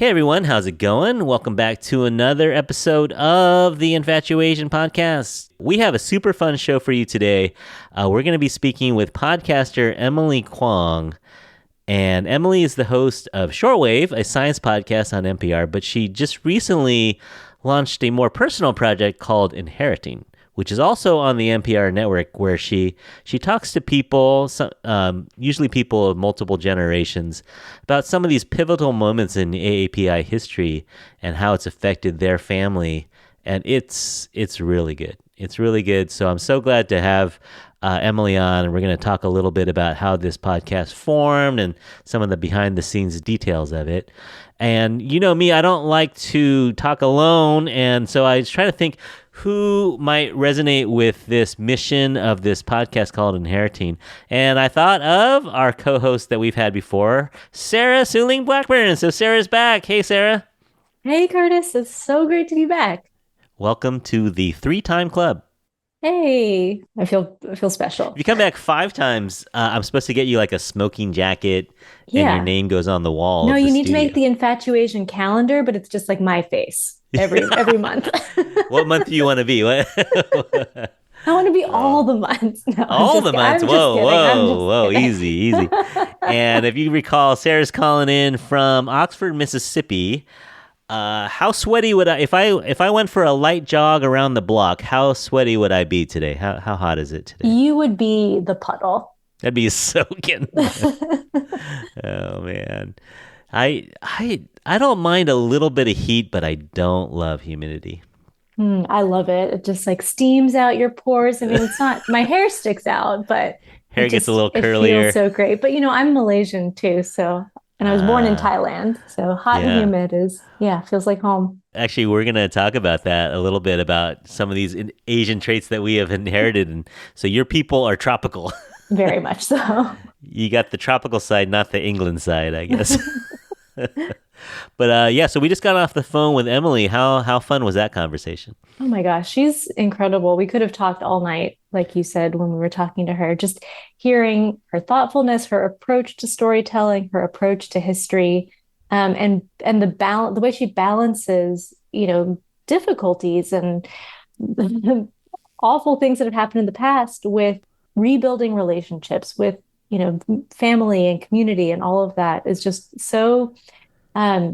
Hey everyone, how's it going? Welcome back to another episode of the Infatuasian podcast. We have a super fun show for you today. We're going to be speaking with podcaster Emily Kwong. And Emily is the host of Shortwave, a science podcast on NPR, but she just recently launched a more personal project called Inheriting, which is also on the NPR network, where she talks to people, usually people of multiple generations, about some of these pivotal moments in AAPI history and how it's affected their family. And it's really good. It's really good. So I'm so glad to have Emily on, and we're going to talk a little bit about how this podcast formed and some of the behind-the-scenes details of it. And you know me, I don't like to talk alone, and so I was trying to think who might resonate with this mission of this podcast called Inheriting. And I thought of our co-host that we've had before, Sarah-Soonling Blackburn. So Sarah's back. Hey, Sarah. Hey, Curtis. It's so great to be back. Welcome to the 3-time club. Hey, I feel special. If you come back 5 times, I'm supposed to get you like a smoking jacket and your name goes on the wall. No, of the you need studio. to make the Infatuasian calendar, but it's just like my face every month. What month do you want to be? I want to be all the months. No, all the months. Whoa. Kidding. Easy. And if you recall, Sarah's calling in from Oxford, Mississippi. How sweaty would I, if I went for a light jog around the block, how sweaty would I be today? How hot is it today? You would be the puddle. That'd be soaking. Oh man. I don't mind a little bit of heat, but I don't love humidity. I love it. It just like steams out your pores. I mean, it's not, my hair sticks out, but hair gets a little curlier. It feels so great. But I'm Malaysian too, so. And I was born in Thailand, so hot and humid feels like home. Actually, we're going to talk about that a little bit, about some of these Asian traits that we have inherited. And so your people are tropical. Very much so. You got the tropical side, not the England side, I guess. But so we just got off the phone with Emily. How fun was that conversation? Oh my gosh, she's incredible. We could have talked all night, like you said, when we were talking to her, just hearing her thoughtfulness, her approach to storytelling, her approach to history, and the way she balances, difficulties and awful things that have happened in the past with rebuilding relationships with, family and community, and all of that is just so.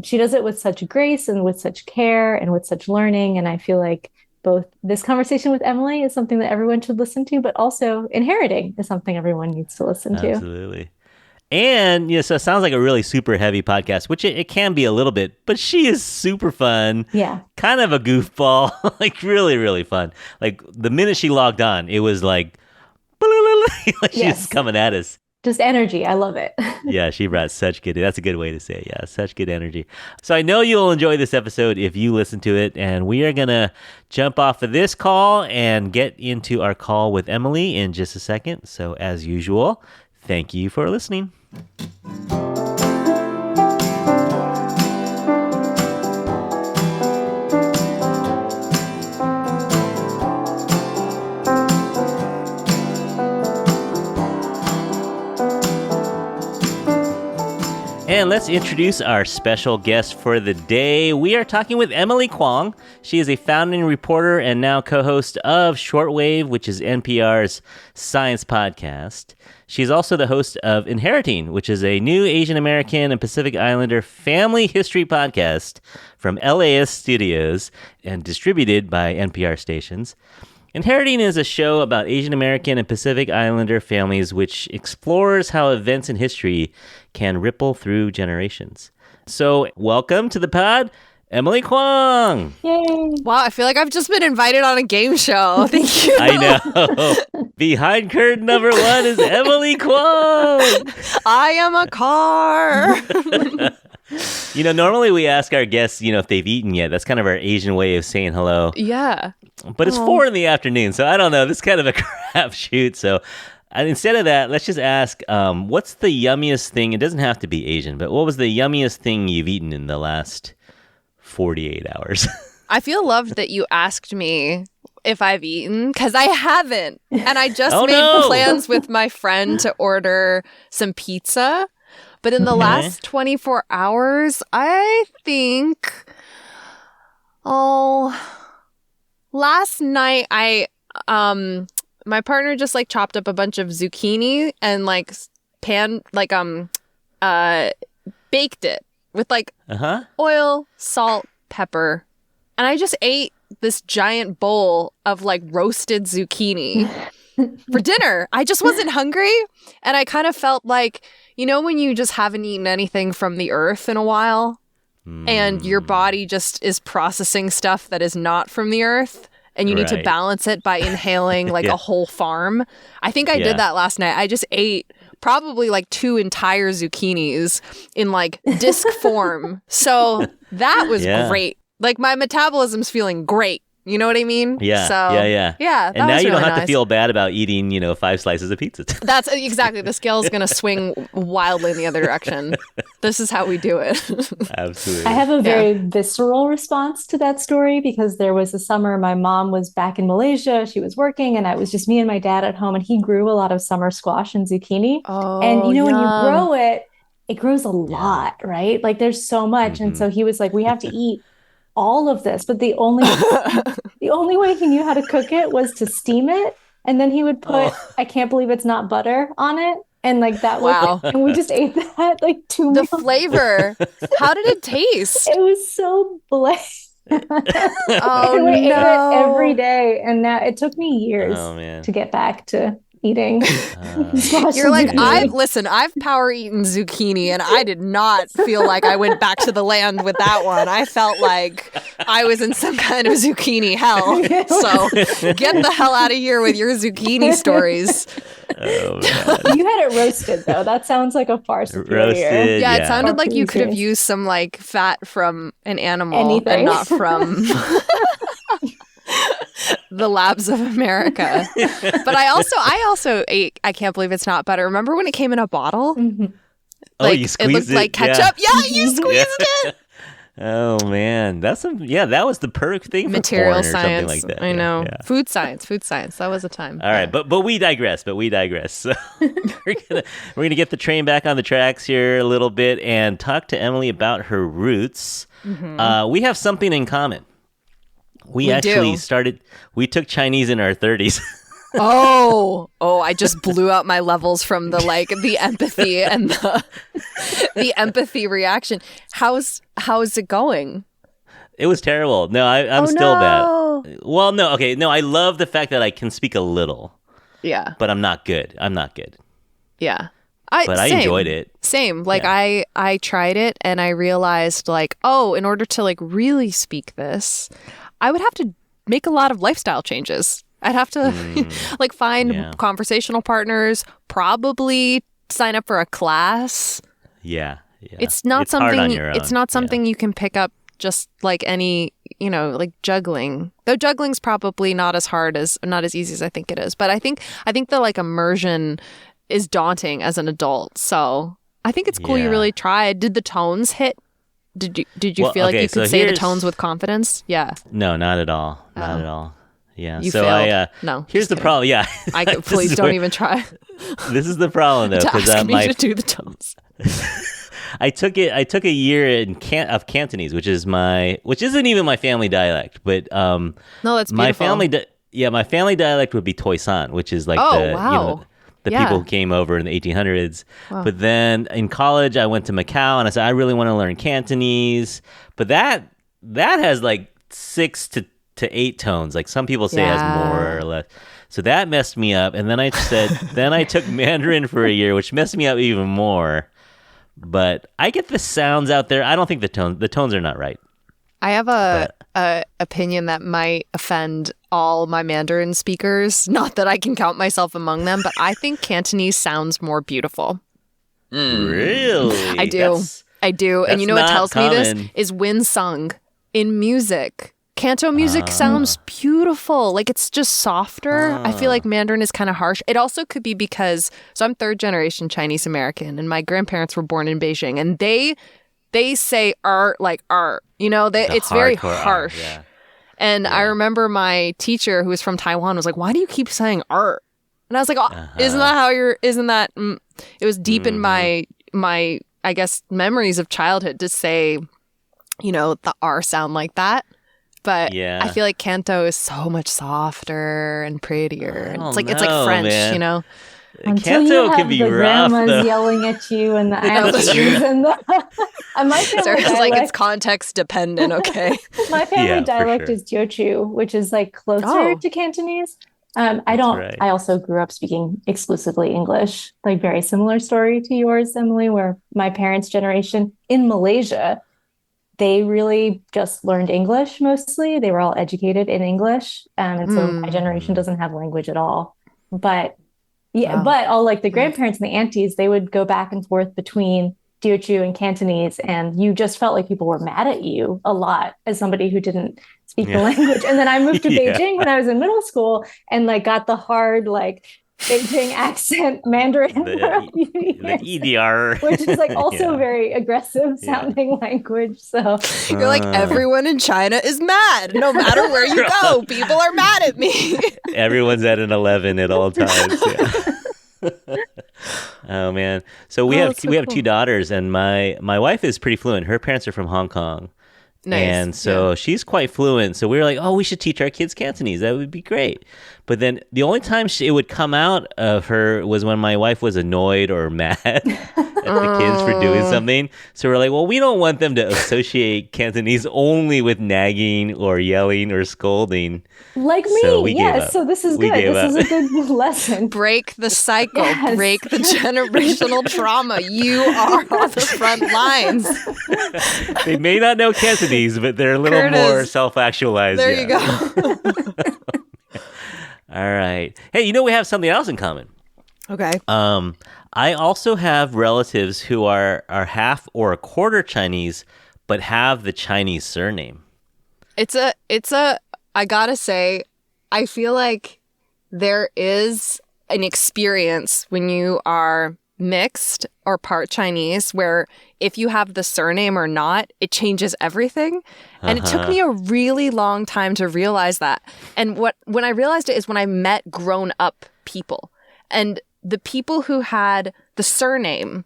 She does it with such grace and with such care and with such learning. And I feel like both this conversation with Emily is something that everyone should listen to, but also Inheriting is something everyone needs to listen to. Absolutely. And, so it sounds like a really super heavy podcast, which it can be a little bit, but she is super fun. Yeah. Kind of a goofball, like really, really fun. Like the minute she logged on, it was like she's coming at us. Just energy. I love it. Yeah, she brought that's a good way to say it. Yeah, such good energy. So I know you'll enjoy this episode if you listen to it. And we are going to jump off of this call and get into our call with Emily in just a second. So as usual, thank you for listening. And let's introduce our special guest for the day. We are talking with Emily Kwong. She is a founding reporter and now co-host of Shortwave, which is NPR's science podcast. She's also the host of Inheriting, which is a new Asian American and Pacific Islander family history podcast from LAist studios and distributed by NPR stations. Inheriting is a show about Asian American and Pacific Islander families which explores how events in history can ripple through generations. So, welcome to the pod, Emily Kwong. Yay. Wow, I feel like I've just been invited on a game show. Thank you. I know. Behind curtain number 1 is Emily Kwong. I am a car. Normally we ask our guests, if they've eaten yet. That's kind of our Asian way of saying hello. Yeah. But it's 4 in the afternoon, so I don't know. This is kind of a crapshoot. So instead of that, let's just ask, what's the yummiest thing? It doesn't have to be Asian, but what was the yummiest thing you've eaten in the last 48 hours? I feel loved that you asked me if I've eaten, because I haven't. And I just made plans with my friend to order some pizza. But in the last 24 hours, I think, last night my partner just like chopped up a bunch of zucchini and like baked it with like oil, salt, pepper. And I just ate this giant bowl of like roasted zucchini for dinner. I just wasn't hungry. And I kind of felt like, you know, when you just haven't eaten anything from the earth in a while and your body just is processing stuff that is not from the earth and you need to balance it by inhaling like a whole farm. I think I did that last night. I just ate probably like 2 entire zucchinis in like disc form. So that was great. Like my metabolism's feeling great. You know what I mean? Yeah. So, Yeah. Yeah. And now you don't really have to feel bad about eating, 5 slices of pizza. That's exactly. The scale is going to swing wildly in the other direction. This is how we do it. Absolutely. I have a very visceral response to that story because there was a summer my mom was back in Malaysia. She was working and it was just me and my dad at home and he grew a lot of summer squash and zucchini. Oh, and when you yum. grow it, it grows a lot, right? Like there's so much. And so he was like, we have to eat all of this, but the only way he knew how to cook it was to steam it, and then he would put I can't believe it's not butter on it, and like that was and we just ate that like 2 The meals. Flavor. How did it taste? It was so bland. Oh and we ate it no. every day, and now it took me years to get back to eating. You're like, I've power eaten zucchini and I did not feel like I went back to the land with that one. I felt like I was in some kind of zucchini hell. So get the hell out of here with your zucchini stories. Oh, man. You had it roasted though. That sounds like a far superior. Roasted, Yeah, it sounded like you could have used some like fat from an animal and not from the labs of America. But I also ate I can't believe it's not butter. Remember when it came in a bottle? Like, you squeezed it looked it like ketchup. Yeah, you squeezed it. Oh man, that was the perfect thing for Material porn or science. something like that. I know. Yeah. Food science. That was a time. All right, but we digress. So we're gonna get the train back on the tracks here a little bit and talk to Emily about her roots. We have something in common. We took Chinese in our 30s. I just blew out my levels from the empathy and the empathy reaction. How's it going? It was terrible. No, I'm still bad. Well, no, okay. No, I love the fact that I can speak a little. Yeah. But I'm not good. Yeah. I enjoyed it. Same. Like I tried it and I realized in order to really speak this, I would have to make a lot of lifestyle changes. I'd have to find conversational partners, probably sign up for a class. Yeah. It's not something you can pick up just like any, like juggling. Though juggling's probably not as easy as I think it is. But I think the immersion is daunting as an adult. So I think it's cool you really tried. Did the tones hit? Did you feel like you could say the tones with confidence? Yeah. No, not at all. Not at all. Yeah. You so failed. No. Here's the problem. Yeah. Please don't even try. This is the problem though, because ask me to do the tones. I took a year of Cantonese, which isn't even my family dialect, but no, that's beautiful. My family dialect would be Toisan, which is like the people who came over in the 1800s. Wow. But then in college, I went to Macau and I said, I really want to learn Cantonese. But that has like 6 to 8 tones. Like some people say it has more or less. So that messed me up. And then I said, then I took Mandarin for a year, which messed me up even more. But I get the sounds out there. I don't think the tones are not right. I have a opinion that might offend all my Mandarin speakers. Not that I can count myself among them, but I think Cantonese sounds more beautiful. Really? I do. And you know what tells me this is when sung in music. Canto music sounds beautiful. Like it's just softer. I feel like Mandarin is kind of harsh. It also could be because, so I'm 3rd generation Chinese American and my grandparents were born in Beijing and they say like it's very harsh. Yeah. And I remember my teacher who was from Taiwan was like, why do you keep saying And I was like, isn't that it was deep in my I guess, memories of childhood to say, you know, the R sound like that. But I feel like Canto is so much softer and prettier. It's like French, man. you know. Until Canto you have can be the rough, grandmas though. yelling at you and the aunties and my family Sarah's dialect, like, it's context dependent, okay? my family dialect is Teochew, which is like closer to Cantonese. I also grew up speaking exclusively English, like very similar story to yours, Emily, where my parents' generation in Malaysia, they really just learned English mostly. They were all educated in English. And so my generation doesn't have language at all. But but all like the grandparents and the aunties, they would go back and forth between Teochew and Cantonese, and you just felt like people were mad at you a lot as somebody who didn't speak the language. And then I moved to Beijing when I was in middle school and like got the hard like Beijing accent Mandarin, the EDR, which is like also very aggressive sounding language. So you're like, everyone in China is mad. No matter where you go, people are mad at me. Everyone's at an 11 at all times. Oh man! So we have two daughters, and my wife is pretty fluent. Her parents are from Hong Kong. Nice. And so she's quite fluent. So we were like, oh, we should teach our kids Cantonese. That would be great. But then the only time it would come out of her was when my wife was annoyed or mad at the kids for doing something. So we're like, well, we don't want them to associate Cantonese only with nagging or yelling or scolding. Like me, so so this is good. This is a good lesson. Break the cycle. Yes. Break the generational trauma. You are on the front lines. They may not know Cantonese, but they're a little more self-actualized. There you go. All right. Hey, we have something else in common. Okay. I also have relatives who are half or a quarter Chinese, but have the Chinese surname. I gotta say, I feel like there is an experience when you are mixed or part Chinese where if you have the surname or not, it changes everything. And it took me a really long time to realize that. And when I realized it is when I met grown up people. And the people who had the surname,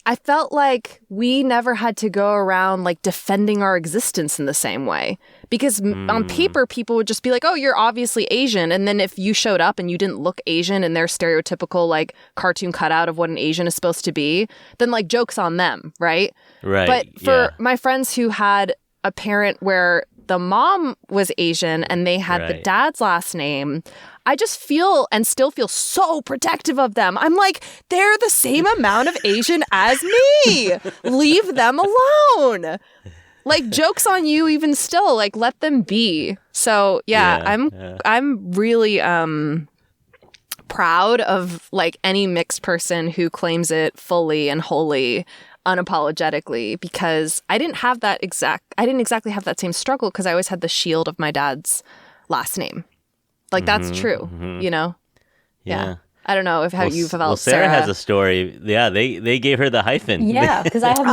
I felt like we never had to go around like defending our existence in the same way. Because on paper, people would just be like, oh, you're obviously Asian. And then if you showed up and you didn't look Asian in their stereotypical like cartoon cutout of what an Asian is supposed to be, then like joke's on them, right? Right. But for my friends who had a parent where the mom was Asian and they had the dad's last name, I just feel and still feel so protective of them. I'm like, they're the same amount of Asian as me. Leave them alone. Like, joke's on you even still. Like, let them be. So, I'm really proud of, like, any mixed person who claims it fully and wholly, unapologetically, because I didn't exactly have that same struggle because I always had the shield of my dad's last name. Like, that's true, you know? Yeah. I don't know if you've felt. Well, Sarah has a story. Yeah, they gave her the hyphen. Yeah, because I have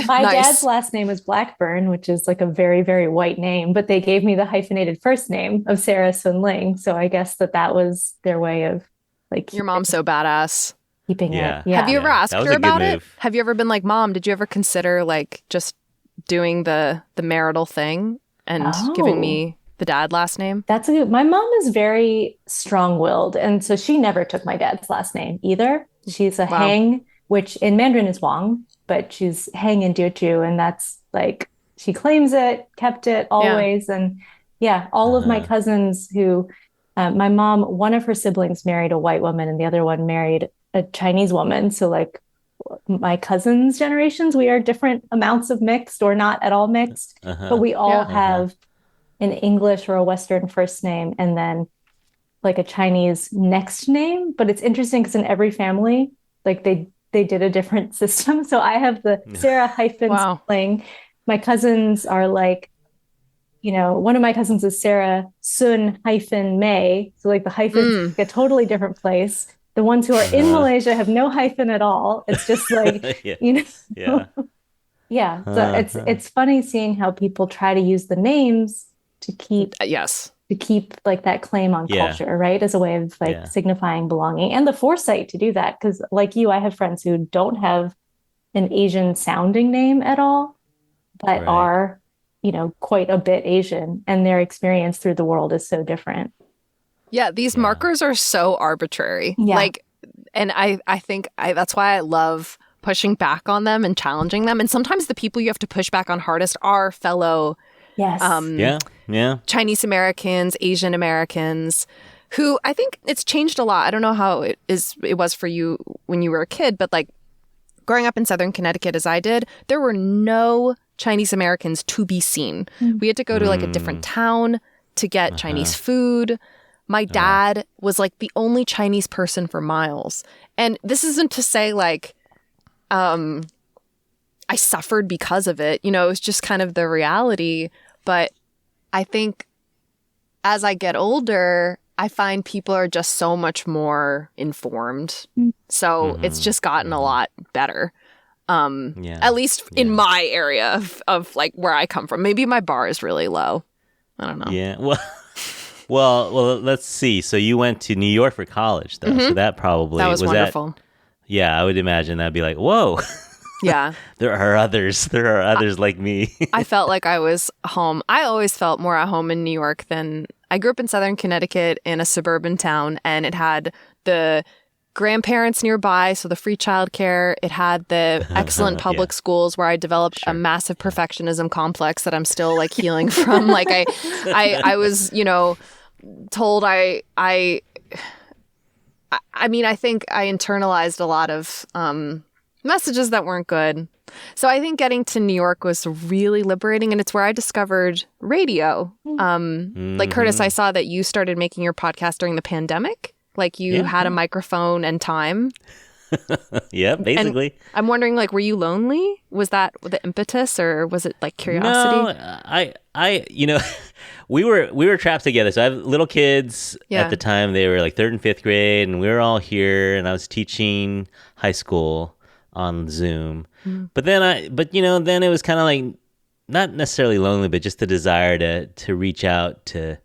my dad's last name was Blackburn, which is like a very, very white name, but they gave me the hyphenated first name of Sarah-Soonling. So I guess that was their way of like. Your mom's so badass. Keeping it. Yeah. Have you ever asked her about it? Have you ever been like, Mom, did you ever consider like just doing the marital thing and giving me the dad last name? My mom is very strong-willed, and so she never took my dad's last name either. She's a Hang, which in Mandarin is Wang, but she's Hang in Teochew, and that's like she claims it, kept it always, and all of my cousins who, my mom, one of her siblings married a white woman, and the other one married a Chinese woman. So like my cousins' generations, we are different amounts of mixed or not at all mixed, but we all have an English or a Western first name and then like a Chinese next name. But it's interesting because in every family, like they did a different system. So I have the Sarah-Soonling. My cousins are like, one of my cousins is Sarah-Soon-May. So like the hyphen's like a totally different place. The ones who are in Malaysia have no hyphen at all. It's just like, So it's funny seeing how people try to use the names to keep like that claim on culture, right? As a way of like signifying belonging and the foresight to do that. Because like you, I have friends who don't have an Asian sounding name at all, but Right. are, quite a bit Asian, and their experience through the world is so different. Yeah, these markers are so arbitrary. Yeah. And I think that's why I love pushing back on them and challenging them. And sometimes the people you have to push back on hardest are fellow Chinese Americans, Asian Americans, who I think it's changed a lot. I don't know how it was for you when you were a kid, but like growing up in Southern Connecticut as I did, there were no Chinese Americans to be seen. We had to go to like a different town to get Chinese food. My dad was like the only Chinese person for miles. And this isn't to say like I suffered because of it. It was just kind of the reality. But I think as I get older, I find people are just so much more informed. So it's just gotten a lot better. At least in my area of like where I come from. Maybe my bar is really low. I don't know. Yeah. Well, let's see. So you went to New York for college, though. So that was wonderful. Yeah, I would imagine that'd be like, whoa. Yeah. There are others like me. I felt like I was home. I always felt more at home in New York than I grew up in Southern Connecticut in a suburban town, and it had the grandparents nearby, so the free childcare. It had the excellent public schools where I developed a massive perfectionism complex that I'm still like healing from. Like I was, told I mean, I think I internalized a lot of messages that weren't good. So I think getting to New York was really liberating, and it's where I discovered radio. Like Curtis, I saw that you started making your podcast during the pandemic. Like you had a microphone and time. Yeah, basically. And I'm wondering, like, were you lonely? Was that the impetus, or was it like curiosity? No, we were trapped together. So I have little kids at the time. They were like 3rd and 5th grade, and we were all here, and I was teaching high school on Zoom. But then then it was kind of like not necessarily lonely, but just the desire to reach out to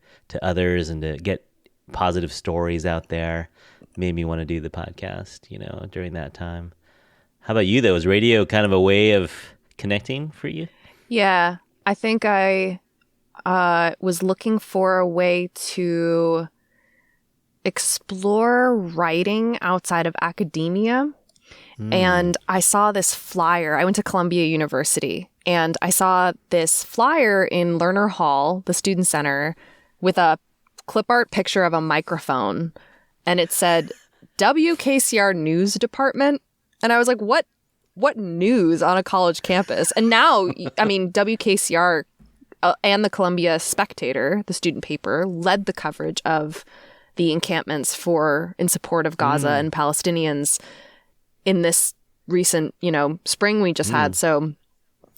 others and to get positive stories out there made me want to do the podcast, during that time. How about you, though? Was radio kind of a way of connecting for you? Yeah, I think I was looking for a way to explore writing outside of academia. And I saw this flyer. I went to Columbia University, and I saw this flyer in Lerner Hall, the student center, with a clip art picture of a microphone, and it said WKCR News Department. And I was like, what news on a college campus? And now, I mean, WKCR and the Columbia Spectator, the student paper, led the coverage of the encampments in support of Gaza and Palestinians in this recent, spring we just had. So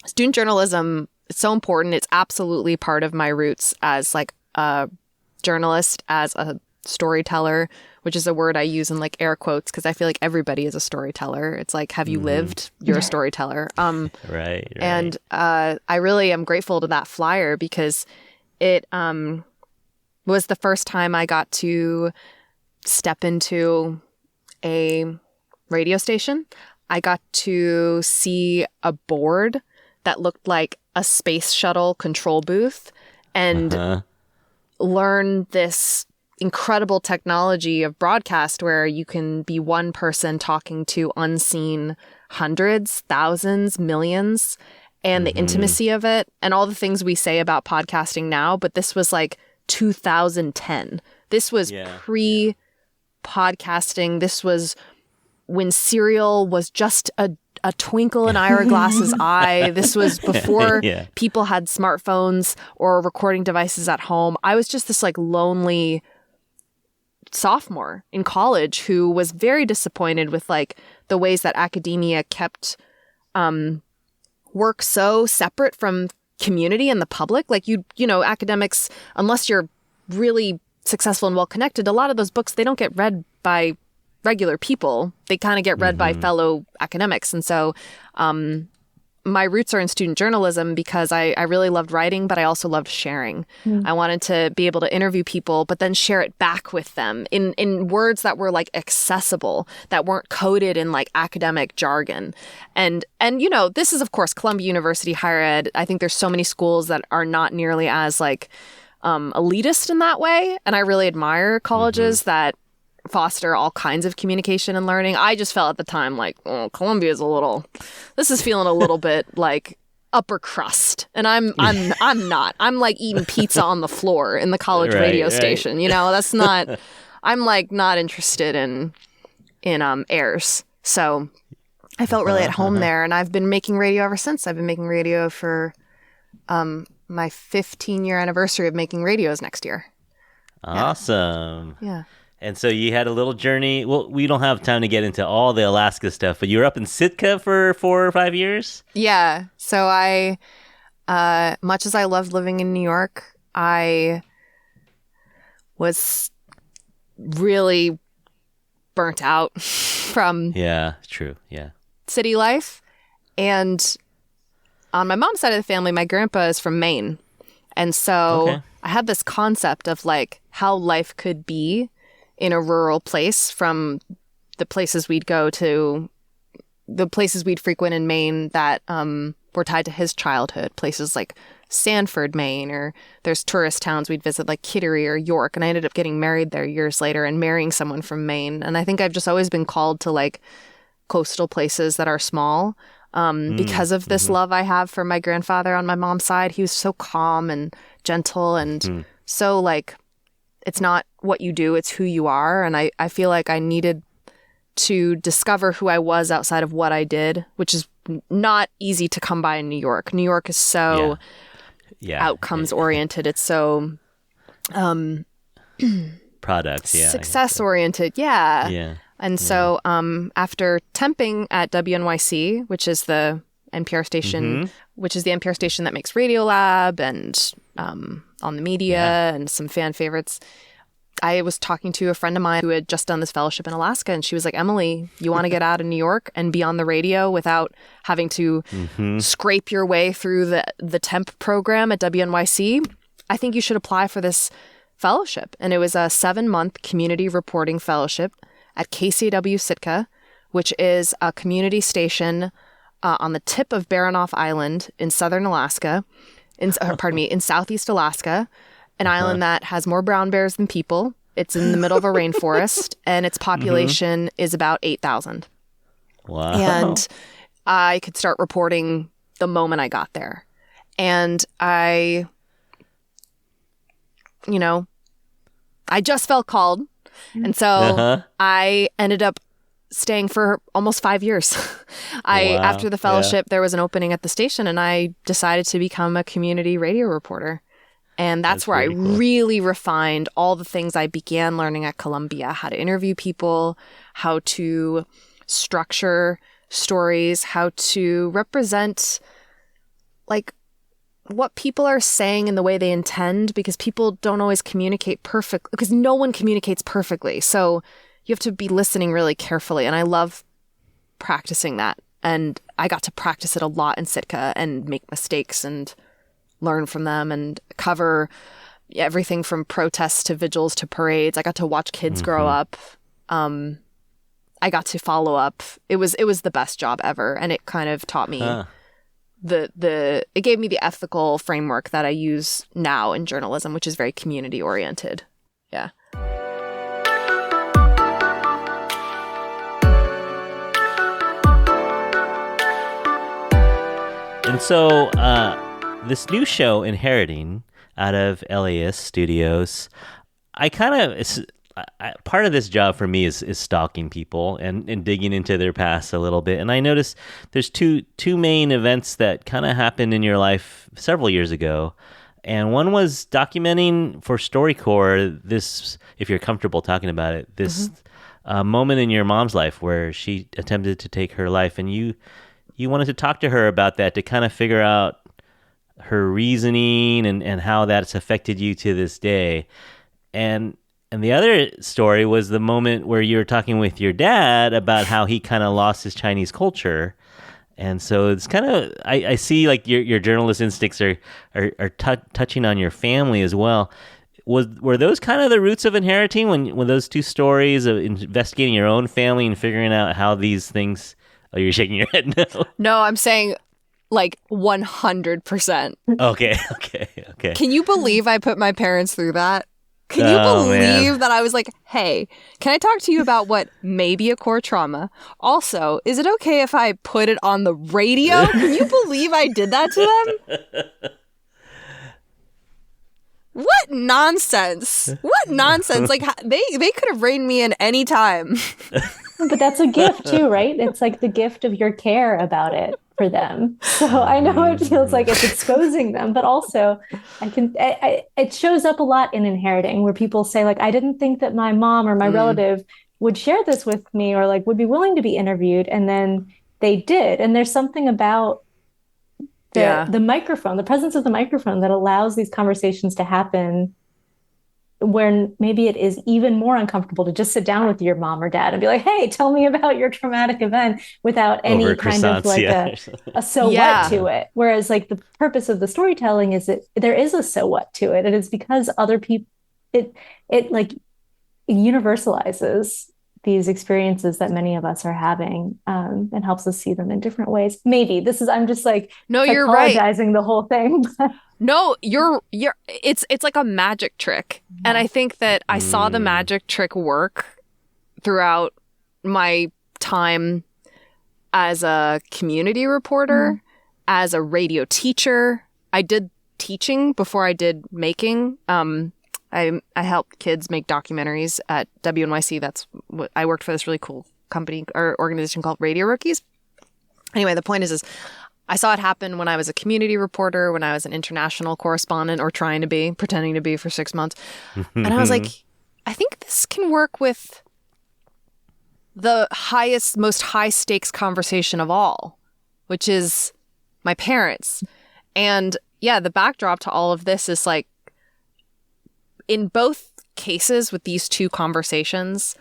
student journalism is so important. It's absolutely part of my roots as like a journalist, as a storyteller, which is a word I use in like air quotes because I feel like everybody is a storyteller. It's like, have you lived? You're a storyteller. Right. And I really am grateful to that flyer because it was the first time I got to step into a radio station. I got to see a board that looked like a space shuttle control booth and learn this incredible technology of broadcast where you can be one person talking to unseen hundreds, thousands, millions, and the intimacy of it and all the things we say about podcasting now. But this was like 2010. This was pre-podcasting. This was when Serial was just a twinkle in Ira Glass's eye. This was before people had smartphones or recording devices at home. I was just this like lonely sophomore in college who was very disappointed with like the ways that academia kept work so separate from community and the public. Like you know, academics, unless you're really successful and well connected, a lot of those books, they don't get read by regular people. They kind of get read by fellow academics. And so my roots are in student journalism because I really loved writing, but I also loved sharing. I wanted to be able to interview people, but then share it back with them in words that were like accessible, that weren't coded in like academic jargon. And you know, this is of course Columbia University higher ed. I think there's so many schools that are not nearly as like elitist in that way. And I really admire colleges that foster all kinds of communication and learning. I just felt at the time like, oh, Columbia's this is feeling a little bit like upper crust. And I'm not. I'm like eating pizza on the floor in the college radio station. You know, that's not, I'm like not interested in airs. So I felt really at home there, and I've been making radio ever since. I've been making radio for my 15-year anniversary of making radios next year. Awesome. Yeah. And so you had a little journey. Well, we don't have time to get into all the Alaska stuff, but you were up in Sitka for 4 or 5 years? Yeah. So I, much as I loved living in New York, I was really burnt out from city life. And on my mom's side of the family, my grandpa is from Maine. And so I had this concept of like how life could be in a rural place, from the places we'd go to, the places we'd frequent in Maine that were tied to his childhood, places like Sanford, Maine, or there's tourist towns we'd visit like Kittery or York. And I ended up getting married there years later and marrying someone from Maine. And I think I've just always been called to like coastal places that are small because of this love I have for my grandfather on my mom's side. He was so calm and gentle and so like, it's not what you do, it's who you are. And I feel like I needed to discover who I was outside of what I did, which is not easy to come by in New York. New York is so outcomes oriented. It's so products, success oriented. Yeah. And so after temping at WNYC, which is the NPR station, which is the NPR station that makes Radiolab and On the Media and some fan favorites, I was talking to a friend of mine who had just done this fellowship in Alaska, and she was like, Emily, you want to get out of New York and be on the radio without having to scrape your way through the temp program at WNYC? I think you should apply for this fellowship. And it was a 7-month community reporting fellowship at KCAW Sitka, which is a community station on the tip of Baranof Island in southern Alaska, in southeast Alaska, an island that has more brown bears than people. It's in the middle of a rainforest, and its population is about 8,000. Wow. And I could start reporting the moment I got there. And I just felt called. And so I ended up staying for almost 5 years. After the fellowship, there was an opening at the station, and I decided to become a community radio reporter. And that's where I really refined all the things I began learning at Columbia: how to interview people, how to structure stories, how to represent like what people are saying in the way they intend, because people don't always communicate perfectly, because no one communicates perfectly. So you have to be listening really carefully. And I love practicing that. And I got to practice it a lot in Sitka and make mistakes and learn from them and cover everything from protests to vigils to parades. I got to watch kids grow up. I got to follow up. It was the best job ever. And it kind of taught me it gave me the ethical framework that I use now in journalism, which is very community oriented. Yeah. And so this new show, Inheriting, out of LAist Studios, part of this job for me is stalking people and digging into their past a little bit. And I noticed there's two main events that kind of happened in your life several years ago. And one was documenting for StoryCorps this, if you're comfortable talking about it, this moment in your mom's life where she attempted to take her life. And you wanted to talk to her about that to kind of figure out her reasoning and how that's affected you to this day. And the other story was the moment where you were talking with your dad about how he kind of lost his Chinese culture. And so it's kind of, I see like your journalist instincts are touching on your family as well. Were those kind of the roots of Inheriting when those two stories of investigating your own family and figuring out how these things? Oh, you're shaking your head no. No, I'm saying like 100%. Okay. Can you believe I put my parents through that? Can you believe that I was like, hey, can I talk to you about what may be a core trauma? Also, is it okay if I put it on the radio? Can you believe I did that to them? What nonsense. What nonsense. Like, they could have reined me in any time. But that's a gift too, right? It's like the gift of your care about it for them. So I know it feels like it's exposing them, but also it shows up a lot in Inheriting where people say like, I didn't think that my mom or my relative would share this with me or like would be willing to be interviewed. And then they did. And there's something about the microphone, the presence of the microphone that allows these conversations to happen where maybe it is even more uncomfortable to just sit down with your mom or dad and be like, hey, tell me about your traumatic event without any kind of like a so what to it. Whereas like the purpose of the storytelling is that there is a so what to it. It is because other people, it like universalizes these experiences that many of us are having and helps us see them in different ways. Maybe I'm just like, no, you're right. The whole thing. No, it's like a magic trick. And I think that I saw the magic trick work throughout my time as a community reporter, as a radio teacher. I did teaching before I did making. I helped kids make documentaries at WNYC. That's what I worked for, this really cool company or organization called Radio Rookies. Anyway, the point is I saw it happen when I was a community reporter, when I was an international correspondent or pretending to be for 6 months. And I was like, I think this can work with the most high stakes conversation of all, which is my parents. And yeah, the backdrop to all of this is like, in both cases with these two conversations,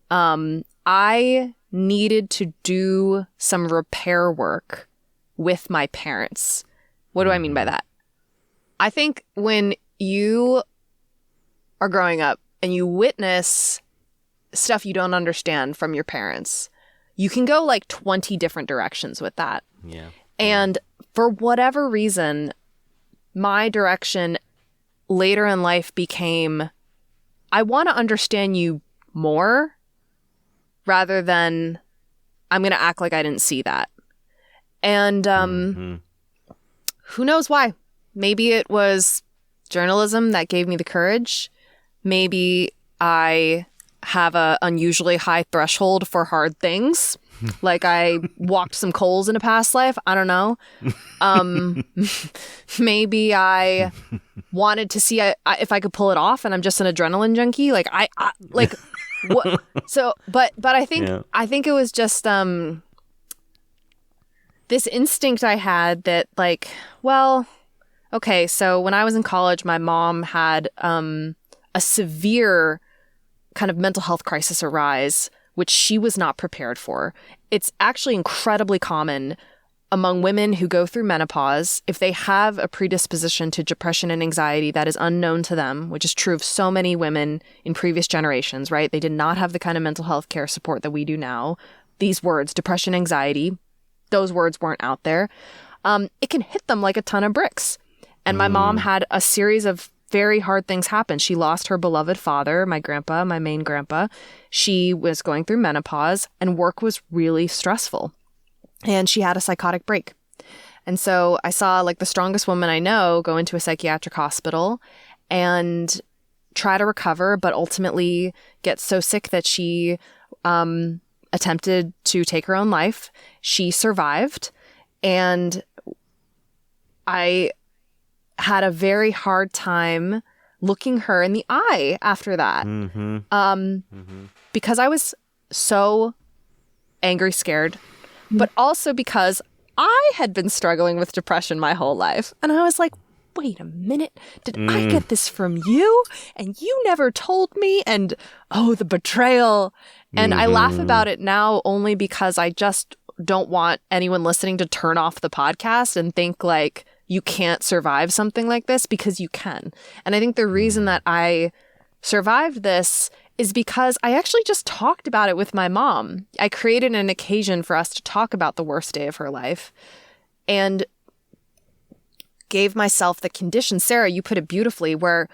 I needed to do some repair work with my parents. What do I mean by that? I think when you are growing up and you witness stuff you don't understand from your parents, you can go like 20 different directions with that. Yeah. And for whatever reason, my direction later in life became, I want to understand you more rather than I'm going to act like I didn't see that. And who knows why? Maybe it was journalism that gave me the courage. Maybe I have a unusually high threshold for hard things. Like I walked some coals in a past life. I don't know. Maybe I wanted to see if I could pull it off, and I'm just an adrenaline junkie. Like I like what? So, but I think it was just this instinct I had that like, well, okay. So when I was in college, my mom had a severe kind of mental health crisis arise, which she was not prepared for. It's actually incredibly common among women who go through menopause. If they have a predisposition to depression and anxiety that is unknown to them, which is true of so many women in previous generations, right? They did not have the kind of mental health care support that we do now. These words, depression, anxiety, those words weren't out there. It can hit them like a ton of bricks. And my mom had a series of very hard things happen. She lost her beloved father, my grandpa, my main grandpa. She was going through menopause and work was really stressful. And she had a psychotic break. And so I saw like the strongest woman I know go into a psychiatric hospital and try to recover, but ultimately get so sick that she attempted to take her own life. She survived. And I had a very hard time looking her in the eye after that. Because I was so angry, scared, but also because I had been struggling with depression my whole life. And I was like, wait a minute, did I get this from you? And you never told me? And oh, the betrayal. And I laugh about it now only because I just don't want anyone listening to turn off the podcast and think like you can't survive something like this, because you can. And I think the reason that I survived this is because I actually just talked about it with my mom. I created an occasion for us to talk about the worst day of her life and gave myself the condition. Sarah, you put it beautifully, where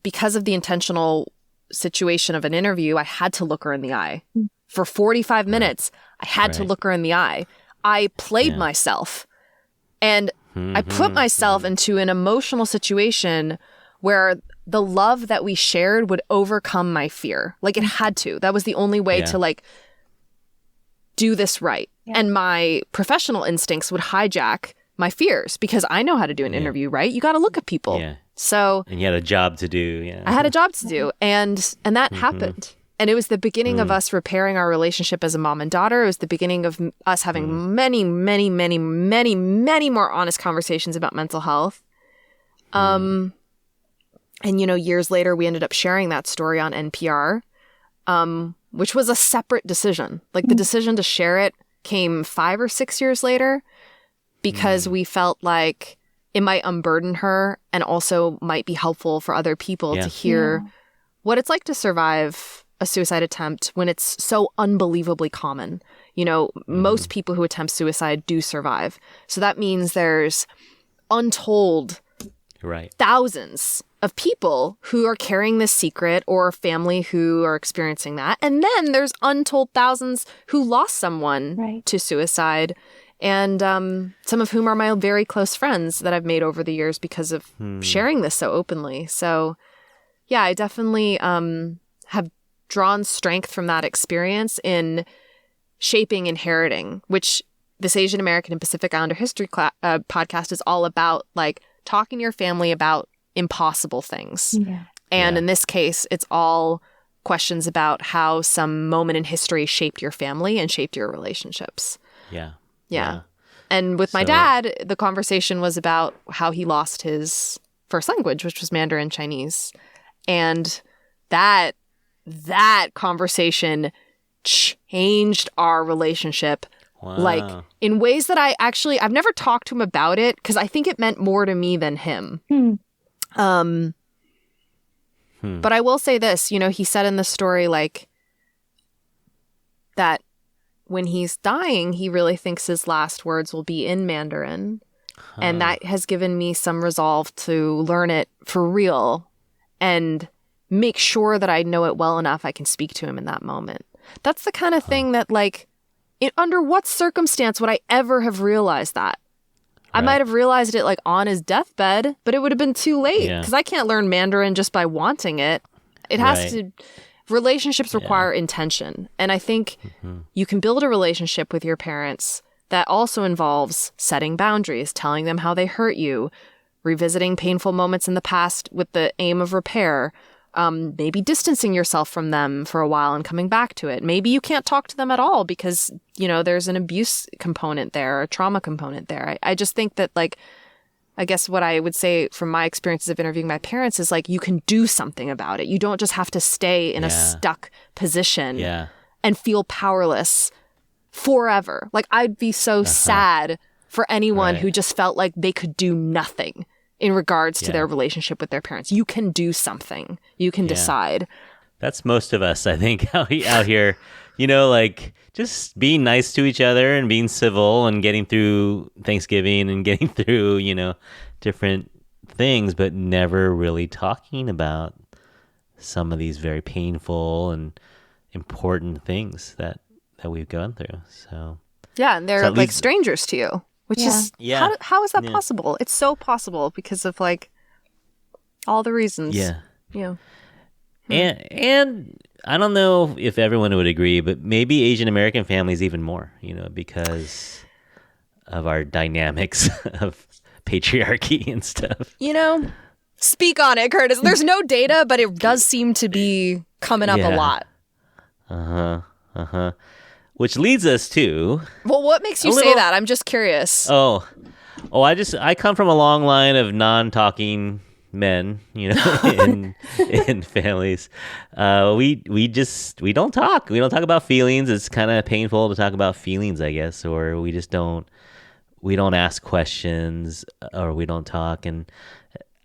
because of the intentional situation of an interview, I had to look her in the eye. For 45 minutes, I had to look her in the eye. I played myself. And I put myself into an emotional situation where the love that we shared would overcome my fear. Like, it had to. That was the only way to, like, do this right. And my professional instincts would hijack my fears, because I know how to do an interview, right? You got to look at people. So, and you had a job to do. I had a job to do, and that happened. And it was the beginning of us repairing our relationship as a mom and daughter. It was the beginning of us having many, many, many, many, many more honest conversations about mental health. And, you know, years later, we ended up sharing that story on NPR, which was a separate decision. Like, the decision to share it came 5 or 6 years later, because we felt like it might unburden her and also might be helpful for other people to hear what it's like to survive a suicide attempt when it's so unbelievably common. You know, most people who attempt suicide do survive. So that means there's untold thousands of people who are carrying this secret, or family who are experiencing that. And then there's untold thousands who lost someone to suicide. And some of whom are my very close friends that I've made over the years because of sharing this so openly. So, yeah, I definitely have drawn strength from that experience in shaping Inheriting, which this Asian American and Pacific Islander history podcast is all about, like, talking to your family about impossible things. And in this case, it's all questions about how some moment in history shaped your family and shaped your relationships. Yeah. And with my dad, the conversation was about how he lost his first language, which was Mandarin Chinese. And that conversation changed our relationship, like, in ways that I've never talked to him about it, because I think it meant more to me than him. But I will say this, you know, he said in the story, like, that when he's dying, he really thinks his last words will be in Mandarin. And that has given me some resolve to learn it for real and make sure that I know it well enough I can speak to him in that moment. That's the kind of thing that, like, under what circumstance would I ever have realized that? I might have realized it, like, on his deathbed, but it would have been too late, because I can't learn Mandarin just by wanting it. It has to... Relationships require intention. And I think you can build a relationship with your parents that also involves setting boundaries, telling them how they hurt you, revisiting painful moments in the past with the aim of repair, maybe distancing yourself from them for a while and coming back to it. Maybe you can't talk to them at all because, you know, there's an abuse component there, a trauma component there. I just think that, like, I guess what I would say from my experiences of interviewing my parents is, like, you can do something about it. You don't just have to stay in a stuck position and feel powerless forever. Like, I'd be so sad for anyone who just felt like they could do nothing in regards to their relationship with their parents. You can do something. You can decide. That's most of us, I think, out here. You know, like, just being nice to each other and being civil and getting through Thanksgiving and getting through, you know, different things, but never really talking about some of these very painful and important things that we've gone through. So yeah, and they're like strangers to you, which is how is that possible? It's so possible because of, like, all the reasons. And I don't know if everyone would agree, but maybe Asian American families even more, you know, because of our dynamics of patriarchy and stuff. You know, speak on it, Curtis. There's no data, but it does seem to be coming up a lot. Which leads us to... Well, what makes you say that? I'm just curious. I come from a long line of non-talking men, in families, we don't talk. We don't talk about feelings. It's kind of painful to talk about feelings, I guess, or we just don't. We don't ask questions, or we don't talk. And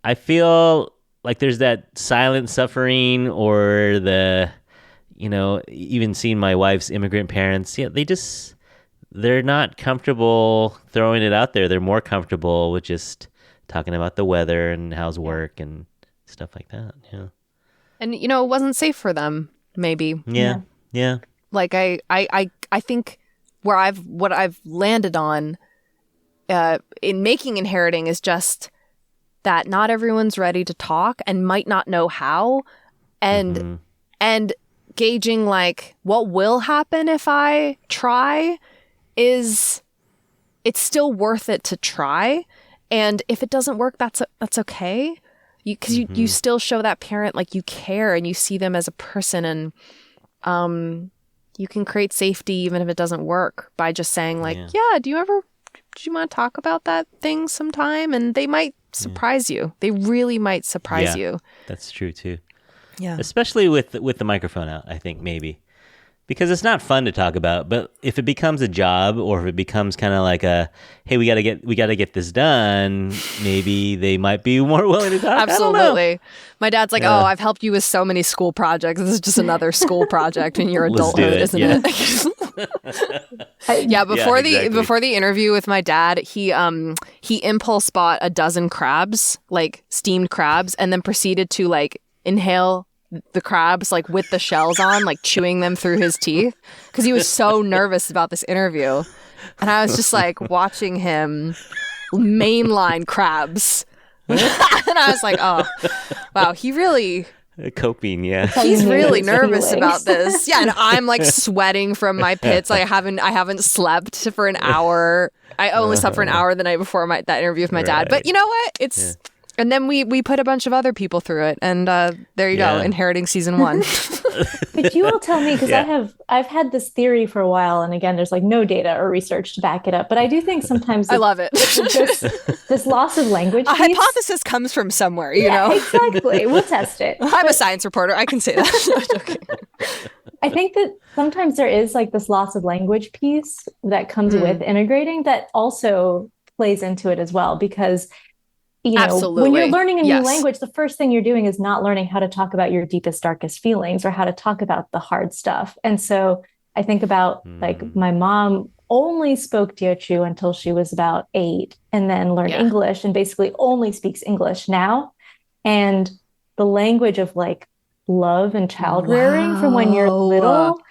I feel like there's that silent suffering, or even seeing my wife's immigrant parents. Yeah, they're not comfortable throwing it out there. They're more comfortable with just talking about the weather and how's work and stuff like that. Yeah. And it wasn't safe for them, maybe. Yeah. Like I think what I've landed on in making Inheriting is just that not everyone's ready to talk and might not know how, and gauging like what will happen if I try it's still worth it to try. And if it doesn't work, that's okay. Because you still show that parent like you care and you see them as a person, and you can create safety even if it doesn't work by just saying like, do you want to talk about that thing sometime? And they might surprise you. They really might surprise you. That's true too. Yeah. Especially with the microphone out, I think maybe. Because it's not fun to talk about, but if it becomes a job, or if it becomes kind of like hey, we gotta get this done, maybe they might be more willing to talk. Absolutely. My dad's like, I've helped you with so many school projects. This is just another school project in your adulthood, isn't it? Before the interview with my dad, he impulse bought a dozen crabs, like steamed crabs, and then proceeded to like inhale the crabs like with the shells on, like chewing them through his teeth, because he was so nervous about this interview. And I was just like watching him mainline crabs. And I was like, oh, wow, he really... Coping, yeah. He's really nervous about this. Yeah, and I'm like sweating from my pits. Like I haven't slept for an hour. I only slept for an hour the night before that interview with my dad. But you know what? It's... Yeah. And then we put a bunch of other people through it, and there you go, Inheriting season 1. But you will tell me, because I've had this theory for a while, and again, there's like no data or research to back it up. But I do think sometimes I love it. this loss of language. A hypothesis comes from somewhere, you know. Exactly. We'll test it. I'm a science reporter. I can say that. Okay. I think that sometimes there is like this loss of language piece that comes with integrating that also plays into it as well, because absolutely. When you're learning a new language, the first thing you're doing is not learning how to talk about your deepest, darkest feelings, or how to talk about the hard stuff. And so I think about like my mom only spoke Teochew until she was about 8, and then learned English, and basically only speaks English now. And the language of like love and child rearing from when you're little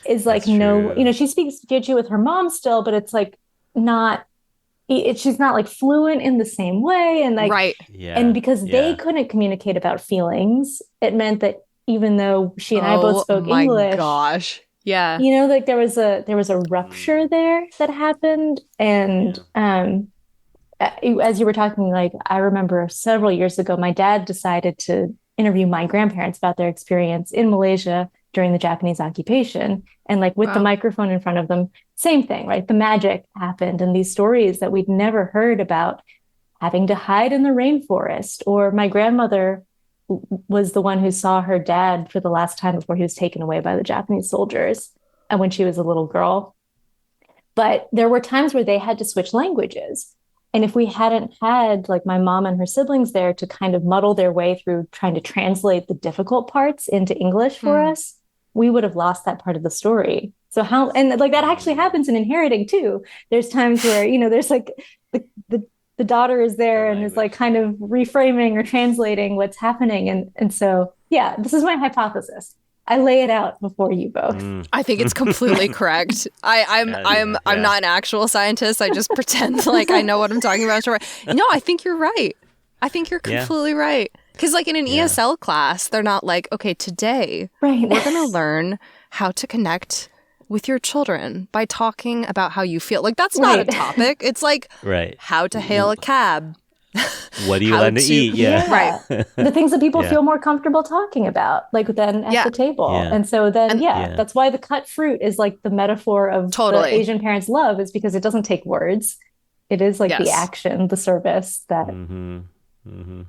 is like she speaks Teochew with her mom still, but it's like not... she's not like fluent in the same way, and like and because they couldn't communicate about feelings, it meant that even though she and I both spoke English, like there was a rupture there that happened. And as you were talking, like I remember several years ago, my dad decided to interview my grandparents about their experience in Malaysia during the Japanese occupation, and like with the microphone in front of them, same thing, right? The magic happened, and these stories that we'd never heard about having to hide in the rainforest. Or my grandmother was the one who saw her dad for the last time before he was taken away by the Japanese soldiers, and when she was a little girl. But there were times where they had to switch languages. And if we hadn't had like my mom and her siblings there to kind of muddle their way through trying to translate the difficult parts into English for us, we would have lost that part of the story. So and like that actually happens in Inheriting too. There's times where, there's like the daughter is there and is like kind of reframing or translating what's happening. And so, this is my hypothesis. I lay it out before you both. I think it's completely correct. I'm not an actual scientist. I just pretend like I know what I'm talking about. No, I think you're right. I think you're completely right. Because like in an ESL class, they're not like, okay, today we're going to learn how to connect with your children by talking about how you feel. Like that's not a topic. It's like how to hail a cab. What do you want to eat? Right. The things that people feel more comfortable talking about, like then at the table. And so then, that's why the cut fruit is like the metaphor of the Asian parents' love, is because it doesn't take words. It is like the action, the service that...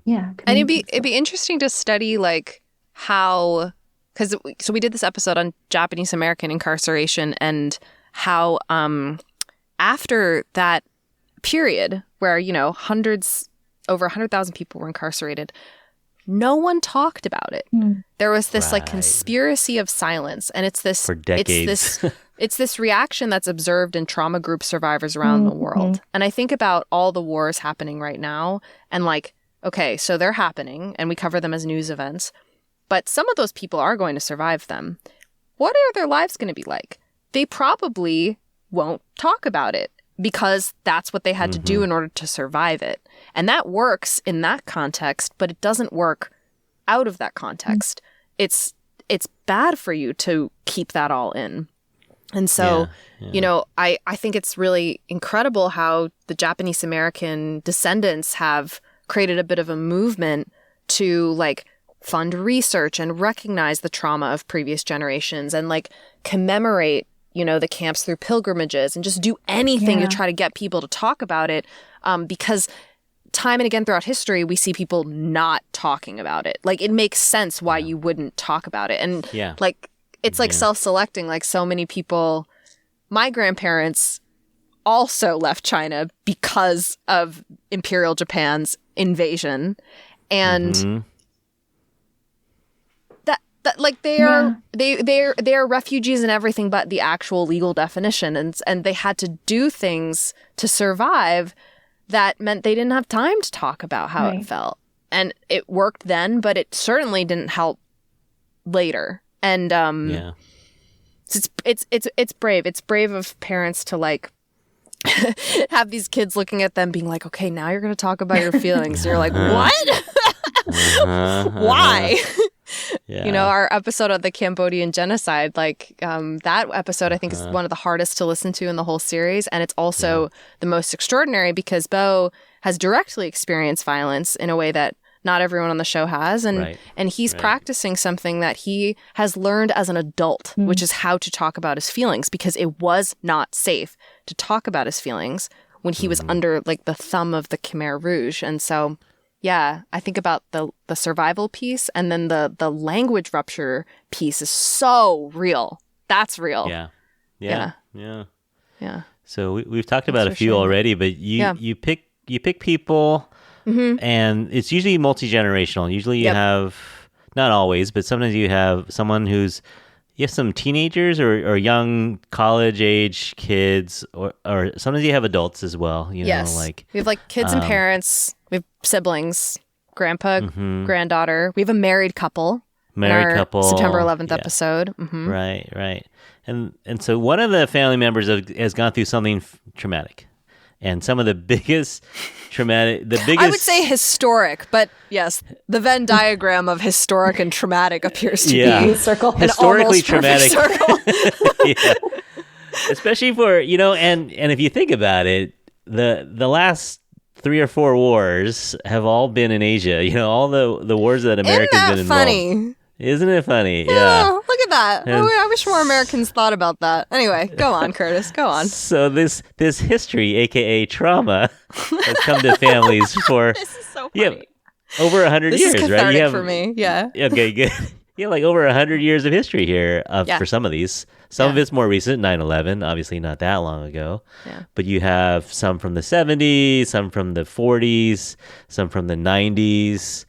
Yeah. And it'd be interesting to study like how, so we did this episode on Japanese American incarceration and how after that period where, you know, over 100,000 people were incarcerated, no one talked about it. There was this like conspiracy of silence, and it's this for decades. It's this reaction that's observed in trauma group survivors around the world. And I think about all the wars happening right now, and like, okay, so they're happening, and we cover them as news events, but some of those people are going to survive them. What are their lives going to be like? They probably won't talk about it, because that's what they had to do in order to survive it. And that works in that context, but it doesn't work out of that context. It's bad for you to keep that all in. And so, you know, I think it's really incredible how the Japanese American descendants have created a bit of a movement to like fund research and recognize the trauma of previous generations and like commemorate, you know, the camps through pilgrimages and just do anything to try to get people to talk about it. Because time and again throughout history, we see people not talking about it. Like, it makes sense why you wouldn't talk about it. And like, it's like self-selecting. Like, so many people, my grandparents also left China because of Imperial Japan's invasion. And like they are refugees in everything but the actual legal definition, and they had to do things to survive that meant they didn't have time to talk about how it felt. And it worked then, but it certainly didn't help later. And so it's brave. It's brave of parents to like have these kids looking at them being like, okay, now you're going to talk about your feelings. And you're like, what? Why? You know, our episode of the Cambodian genocide, like that episode, I think is one of the hardest to listen to in the whole series. And it's also the most extraordinary because Bo has directly experienced violence in a way that not everyone on the show has. And he's practicing something that he has learned as an adult, which is how to talk about his feelings, because it was not safe to talk about his feelings when he was under like the thumb of the Khmer Rouge. And so yeah, I think about the survival piece, and then the language rupture piece is so real. That's real. Yeah. So we've talked about a few already, but you pick people, and it's usually multi-generational. Usually you have, not always, but sometimes you have someone you have some teenagers or young college age kids, or sometimes you have adults as well. You know, like we have like kids and parents. We have siblings, grandpa, granddaughter. We have a married couple. September 11th episode. Right. And so one of the family members has gone through something traumatic, and some of the biggest traumatic, I would say historic, but yes, the Venn diagram of historic and traumatic appears to be a circle. Historically traumatic circle. Especially for, you know, and if you think about it, the last 3 or 4 wars have all been in Asia. You know, all the wars that America's been involved. Funny? Isn't it funny? Yeah. Look at that. I wish more Americans thought about that. Anyway, go on, Curtis. Go on. So this history, aka trauma, has come to families for this is so funny. Over 100 years, right? This is cathartic for me. Yeah. Okay, good. Like over 100 years of history here for some of these. Some of it's more recent, 9/11, obviously not that long ago. Yeah. But you have some from the 70s, some from the 40s, some from the 90s,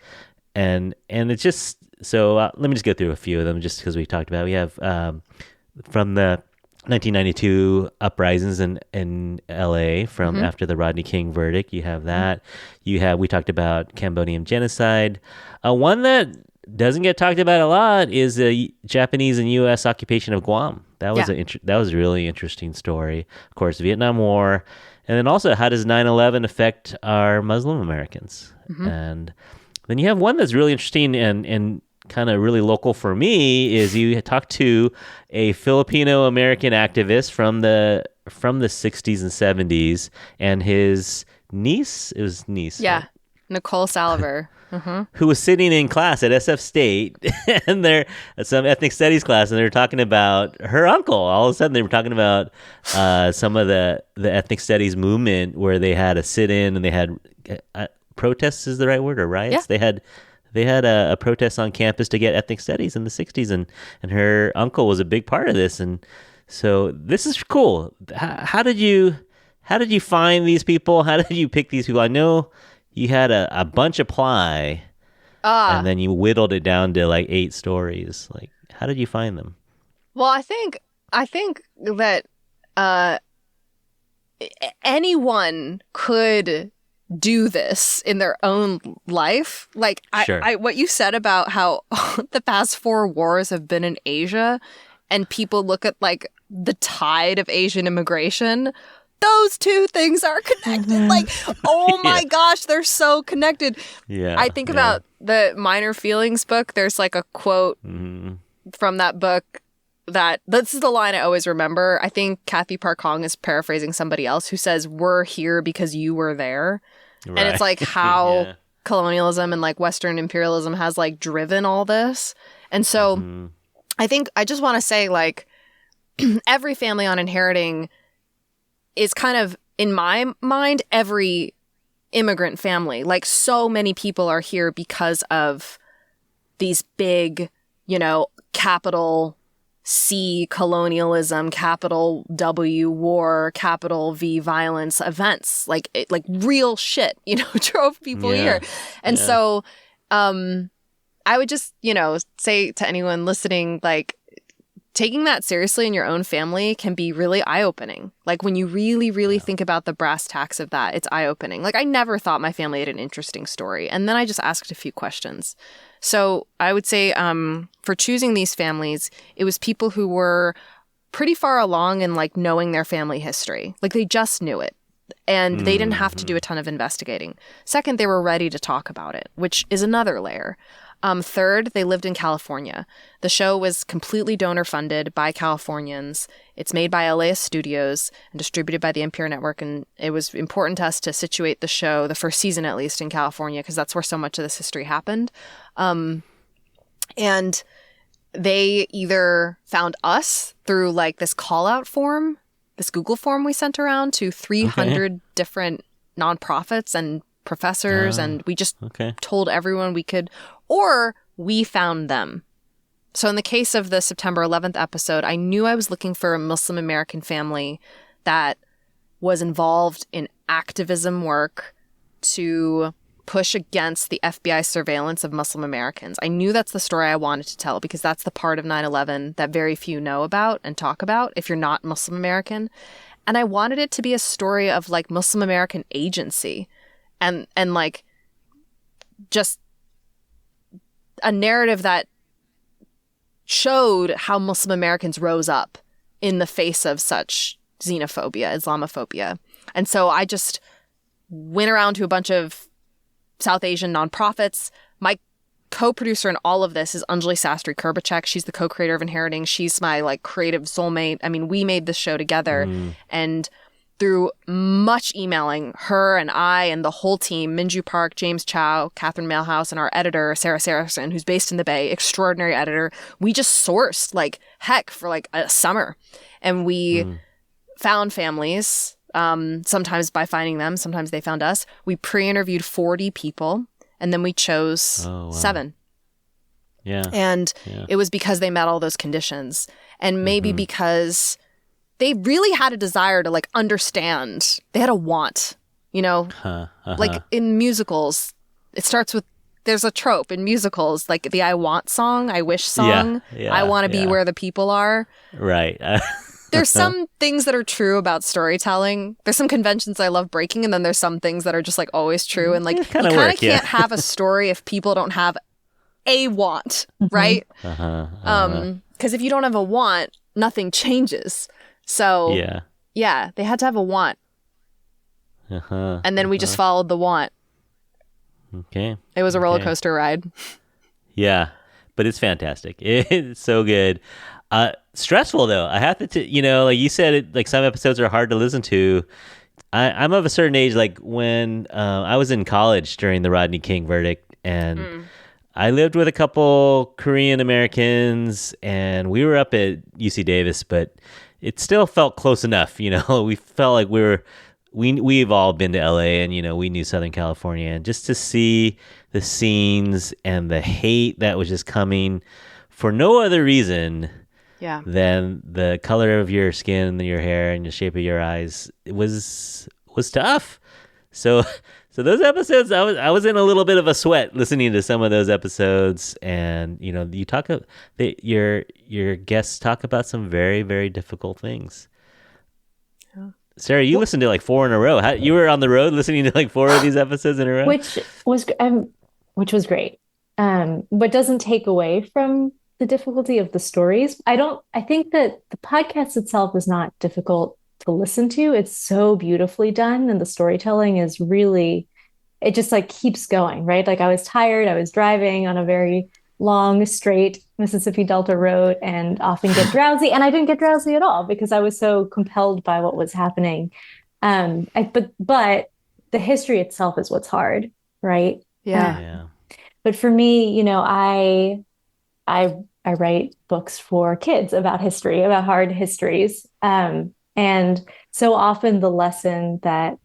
and it's just so. Let me just go through a few of them, just because we talked about. We have from the 1992 uprisings in LA from after the Rodney King verdict. You have that. We talked about Cambodian genocide. One that doesn't get talked about a lot is the Japanese and U.S. occupation of Guam. That was that was a really interesting story. Of course, Vietnam War, and then also how does 9/11 affect our Muslim Americans? And then you have one that's really interesting and kind of really local for me is you talk to a Filipino American activist from the 60s and 70s, and his niece. It was niece. Yeah, right? Nicole Salver. Who was sitting in class at SF State, and they're some ethnic studies class, and they're talking about her uncle. All of a sudden, they were talking about some of the ethnic studies movement where they had a sit-in, and they had protests is the right word, or riots. Yeah. They had a protest on campus to get ethnic studies in the 60s, and her uncle was a big part of this. And so this is cool. How did you find these people? How did you pick these people? I know you had a bunch apply, and then you whittled it down to like 8 stories. Like, how did you find them? Well, I think that anyone could do this in their own life. Like, Sure. What you said about how the past 4 wars have been in Asia, and people look at like the tide of Asian immigration. Those 2 things are connected. Mm-hmm. Like, oh my gosh, they're so connected. Yeah. I think about the Minor Feelings book. There's like a quote from that book that this is the line I always remember. I think Kathy Park Hong is paraphrasing somebody else who says, "We're here because you were there." Right. And it's like how colonialism and like Western imperialism has like driven all this. And so I think I just want to say, like, every family on Inheriting is kind of, in my mind, every immigrant family. Like, so many people are here because of these big, capital C colonialism, capital W war, capital V violence events. Like real shit, drove people here. And so I would just, say to anyone listening, like, taking that seriously in your own family can be really eye-opening. Like, when you really, really think about the brass tacks of that, it's eye-opening. Like, I never thought my family had an interesting story. And then I just asked a few questions. So I would say for choosing these families, it was people who were pretty far along in, like, knowing their family history. Like, they just knew it. And they didn't have to do a ton of investigating. Second, they were ready to talk about it, which is another layer. Third, they lived in California. The show was completely donor-funded by Californians. It's made by LAist Studios and distributed by the NPR network. And it was important to us to situate the show, the first season at least, in California, because that's where so much of this history happened. And they either found us through like this call-out form, this Google form we sent around to 300 different nonprofits and professors, and we just told everyone we could, or we found them. So in the case of the September 11th episode, I knew I was looking for a Muslim American family that was involved in activism work to push against the FBI surveillance of Muslim Americans. I knew that's the story I wanted to tell, because that's the part of 9/11 that very few know about and talk about if you're not Muslim American. And I wanted it to be a story of like Muslim American agency and like just a narrative that showed how Muslim Americans rose up in the face of such xenophobia, Islamophobia. And so I just went around to a bunch of South Asian nonprofits. My co-producer in all of this is Anjali Sastry Kurbacek. She's the co-creator of Inheriting. She's my like creative soulmate. I mean, we made this show together. And through much emailing, her and I and the whole team, Minju Park, James Chow, Catherine Mailhouse, and our editor, Sarah-Soonling, who's based in the Bay, extraordinary editor, we just sourced like heck for like a summer. And we found families, sometimes by finding them, sometimes they found us. We pre-interviewed 40 people, and then we chose 7. Yeah. And it was because they met all those conditions. And maybe because they really had a desire to like understand. They had a want, like in musicals, it starts with, there's a trope in musicals, like the I want song, I wish song, I want to be where the people are. Right. There's some things that are true about storytelling. There's some conventions I love breaking, and then there's some things that are just like always true. And like, you kind of can't have a story if people don't have a want, right? Because if you don't have a want, nothing changes. So yeah, they had to have a want. And then we just followed the want. Okay. It was a roller coaster ride. Yeah, but it's fantastic. It's so good. Stressful though. I have to, like you said, like some episodes are hard to listen to. I'm of a certain age. Like when I was in college during the Rodney King verdict, and I lived with a couple Korean Americans, and we were up at UC Davis, but it still felt close enough. We felt like we were we've all been to LA, and we knew Southern California, and just to see the scenes and the hate that was just coming for no other reason than the color of your skin, your hair, and the shape of your eyes, it was tough. So those episodes, I was in a little bit of a sweat listening to some of those episodes, and you talk your guests talk about some very, very difficult things. Yeah. Sarah, you listened to like 4 in a row. You were on the road listening to like 4 of these episodes in a row, which was great, but doesn't take away from the difficulty of the stories. I think that the podcast itself is not difficult to listen to. It's so beautifully done, and the storytelling is really, it just like keeps going, right? Like I was tired, I was driving on a very long, straight Mississippi Delta road and often get drowsy, and I didn't get drowsy at all because I was so compelled by what was happening. But the history itself is what's hard, right? Yeah. But for me, I write books for kids about history, about hard histories. And so often the lesson that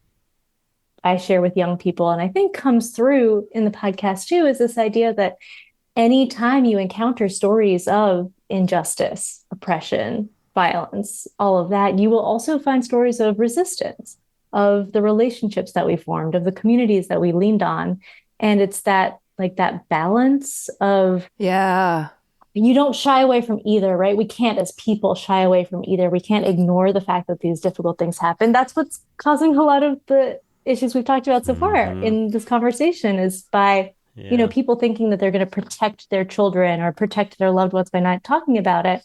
I share with young people, and I think comes through in the podcast too, is this idea that anytime you encounter stories of injustice, oppression, violence, all of that, you will also find stories of resistance, of the relationships that we formed, of the communities that we leaned on. And it's that balance of, you don't shy away from either, right? We can't, as people, shy away from either. We can't ignore the fact that these difficult things happen. That's what's causing a lot of the issues we've talked about so far in this conversation, is by, people thinking that they're going to protect their children or protect their loved ones by not talking about it.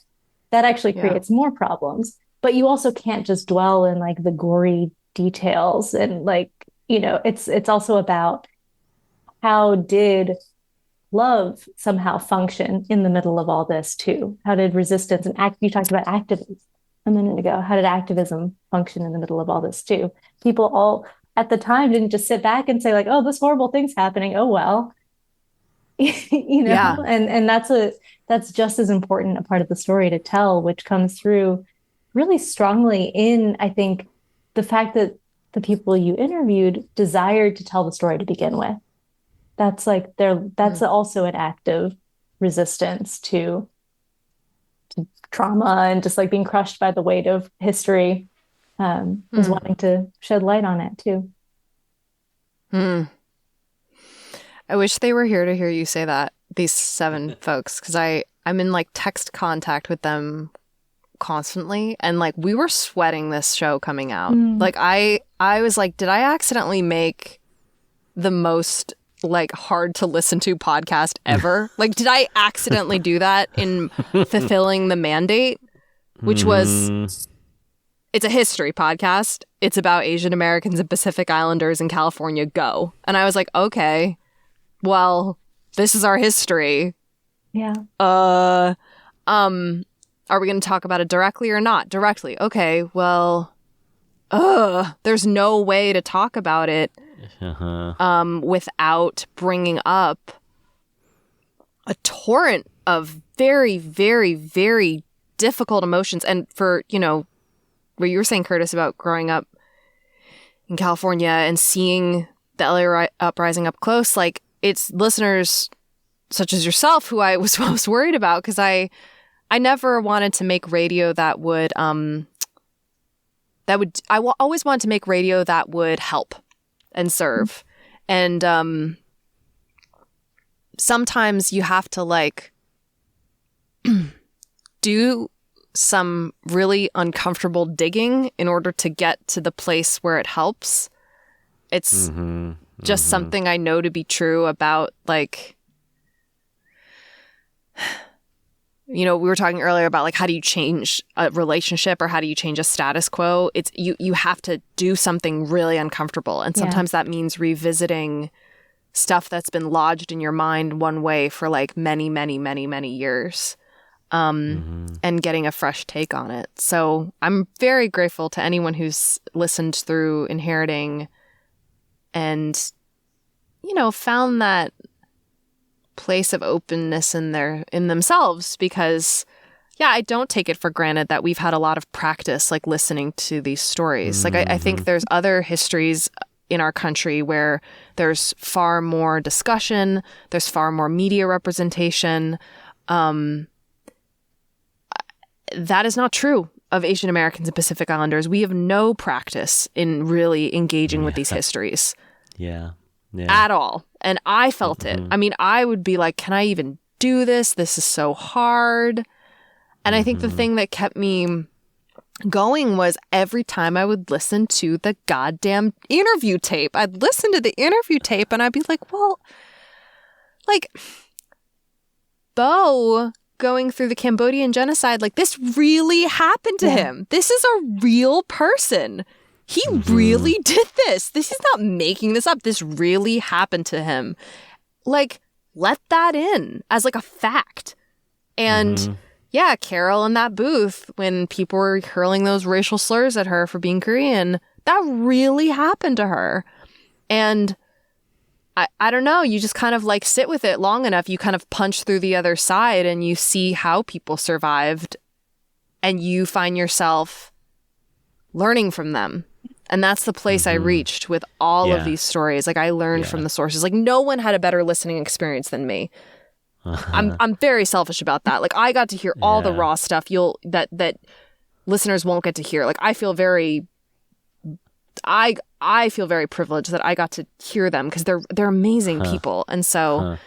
That actually creates more problems. But you also can't just dwell in like the gory details. And it's also about, how did love somehow function in the middle of all this too? How did resistance and you talked about activism a minute ago. How did activism function in the middle of all this too? People all at the time didn't just sit back and say like, oh, this horrible thing's happening. Oh, well, and that's just as important a part of the story to tell, which comes through really strongly in, I think, the fact that the people you interviewed desired to tell the story to begin with. That's also an act of resistance to trauma and just like being crushed by the weight of history, is wanting to shed light on it too. I wish they were here to hear you say that, these 7 folks, because I'm in like text contact with them constantly, and like we were sweating this show coming out. Like I was like, did I accidentally make the most like hard to listen to podcast ever? Like, did I accidentally do that in fulfilling the mandate, which was, it's a history podcast. It's about Asian Americans and Pacific Islanders in California. Go. And I was like, okay, well, this is our history. Yeah. Are we going to talk about it directly or not? Directly. Okay, well, there's no way to talk about it without bringing up a torrent of very, very, very difficult emotions. And for, what you were saying, Curtis, about growing up in California and seeing the LA uprising up close, like it's listeners such as yourself who I was most worried about, because I never wanted to make radio that would always wanted to make radio that would help and serve. And sometimes you have to like do some really uncomfortable digging in order to get to the place where it helps. It's just something I know to be true about, like, we were talking earlier about like, how do you change a relationship or how do you change a status quo? It's you have to do something really uncomfortable. And sometimes that means revisiting stuff that's been lodged in your mind one way for like many, many, many, many years, and getting a fresh take on it. So I'm very grateful to anyone who's listened through Inheriting and, found that place of openness in themselves, because I don't take it for granted that we've had a lot of practice like listening to these stories. Like I think there's other histories in our country where there's far more discussion, there's far more media representation. That is not true of Asian Americans and Pacific Islanders. We have no practice in really engaging with these histories. Yeah. At all. And I felt it. I mean, I would be like, can I even do this? This is so hard. And I think the thing that kept me going was every time I would listen to the goddamn interview tape. I'd listen to the interview tape and I'd be like, well, like, Bo going through the Cambodian genocide, like, this really happened to him. This is a real person. He really did this. This is not making this up. This really happened to him. Like, let that in as like a fact. And yeah, Carol in that booth, when people were hurling those racial slurs at her for being Korean, that really happened to her. And I don't know, you just kind of like sit with it long enough, you kind of punch through the other side and you see how people survived and you find yourself learning from them. And that's the place I reached with all of these stories. Like, I learned from the sources. Like, no one had a better listening experience than me. I'm very selfish about that. Like, I got to hear all the raw stuff that listeners won't get to hear. Like, I feel very privileged that I got to hear them because they're amazing people. And so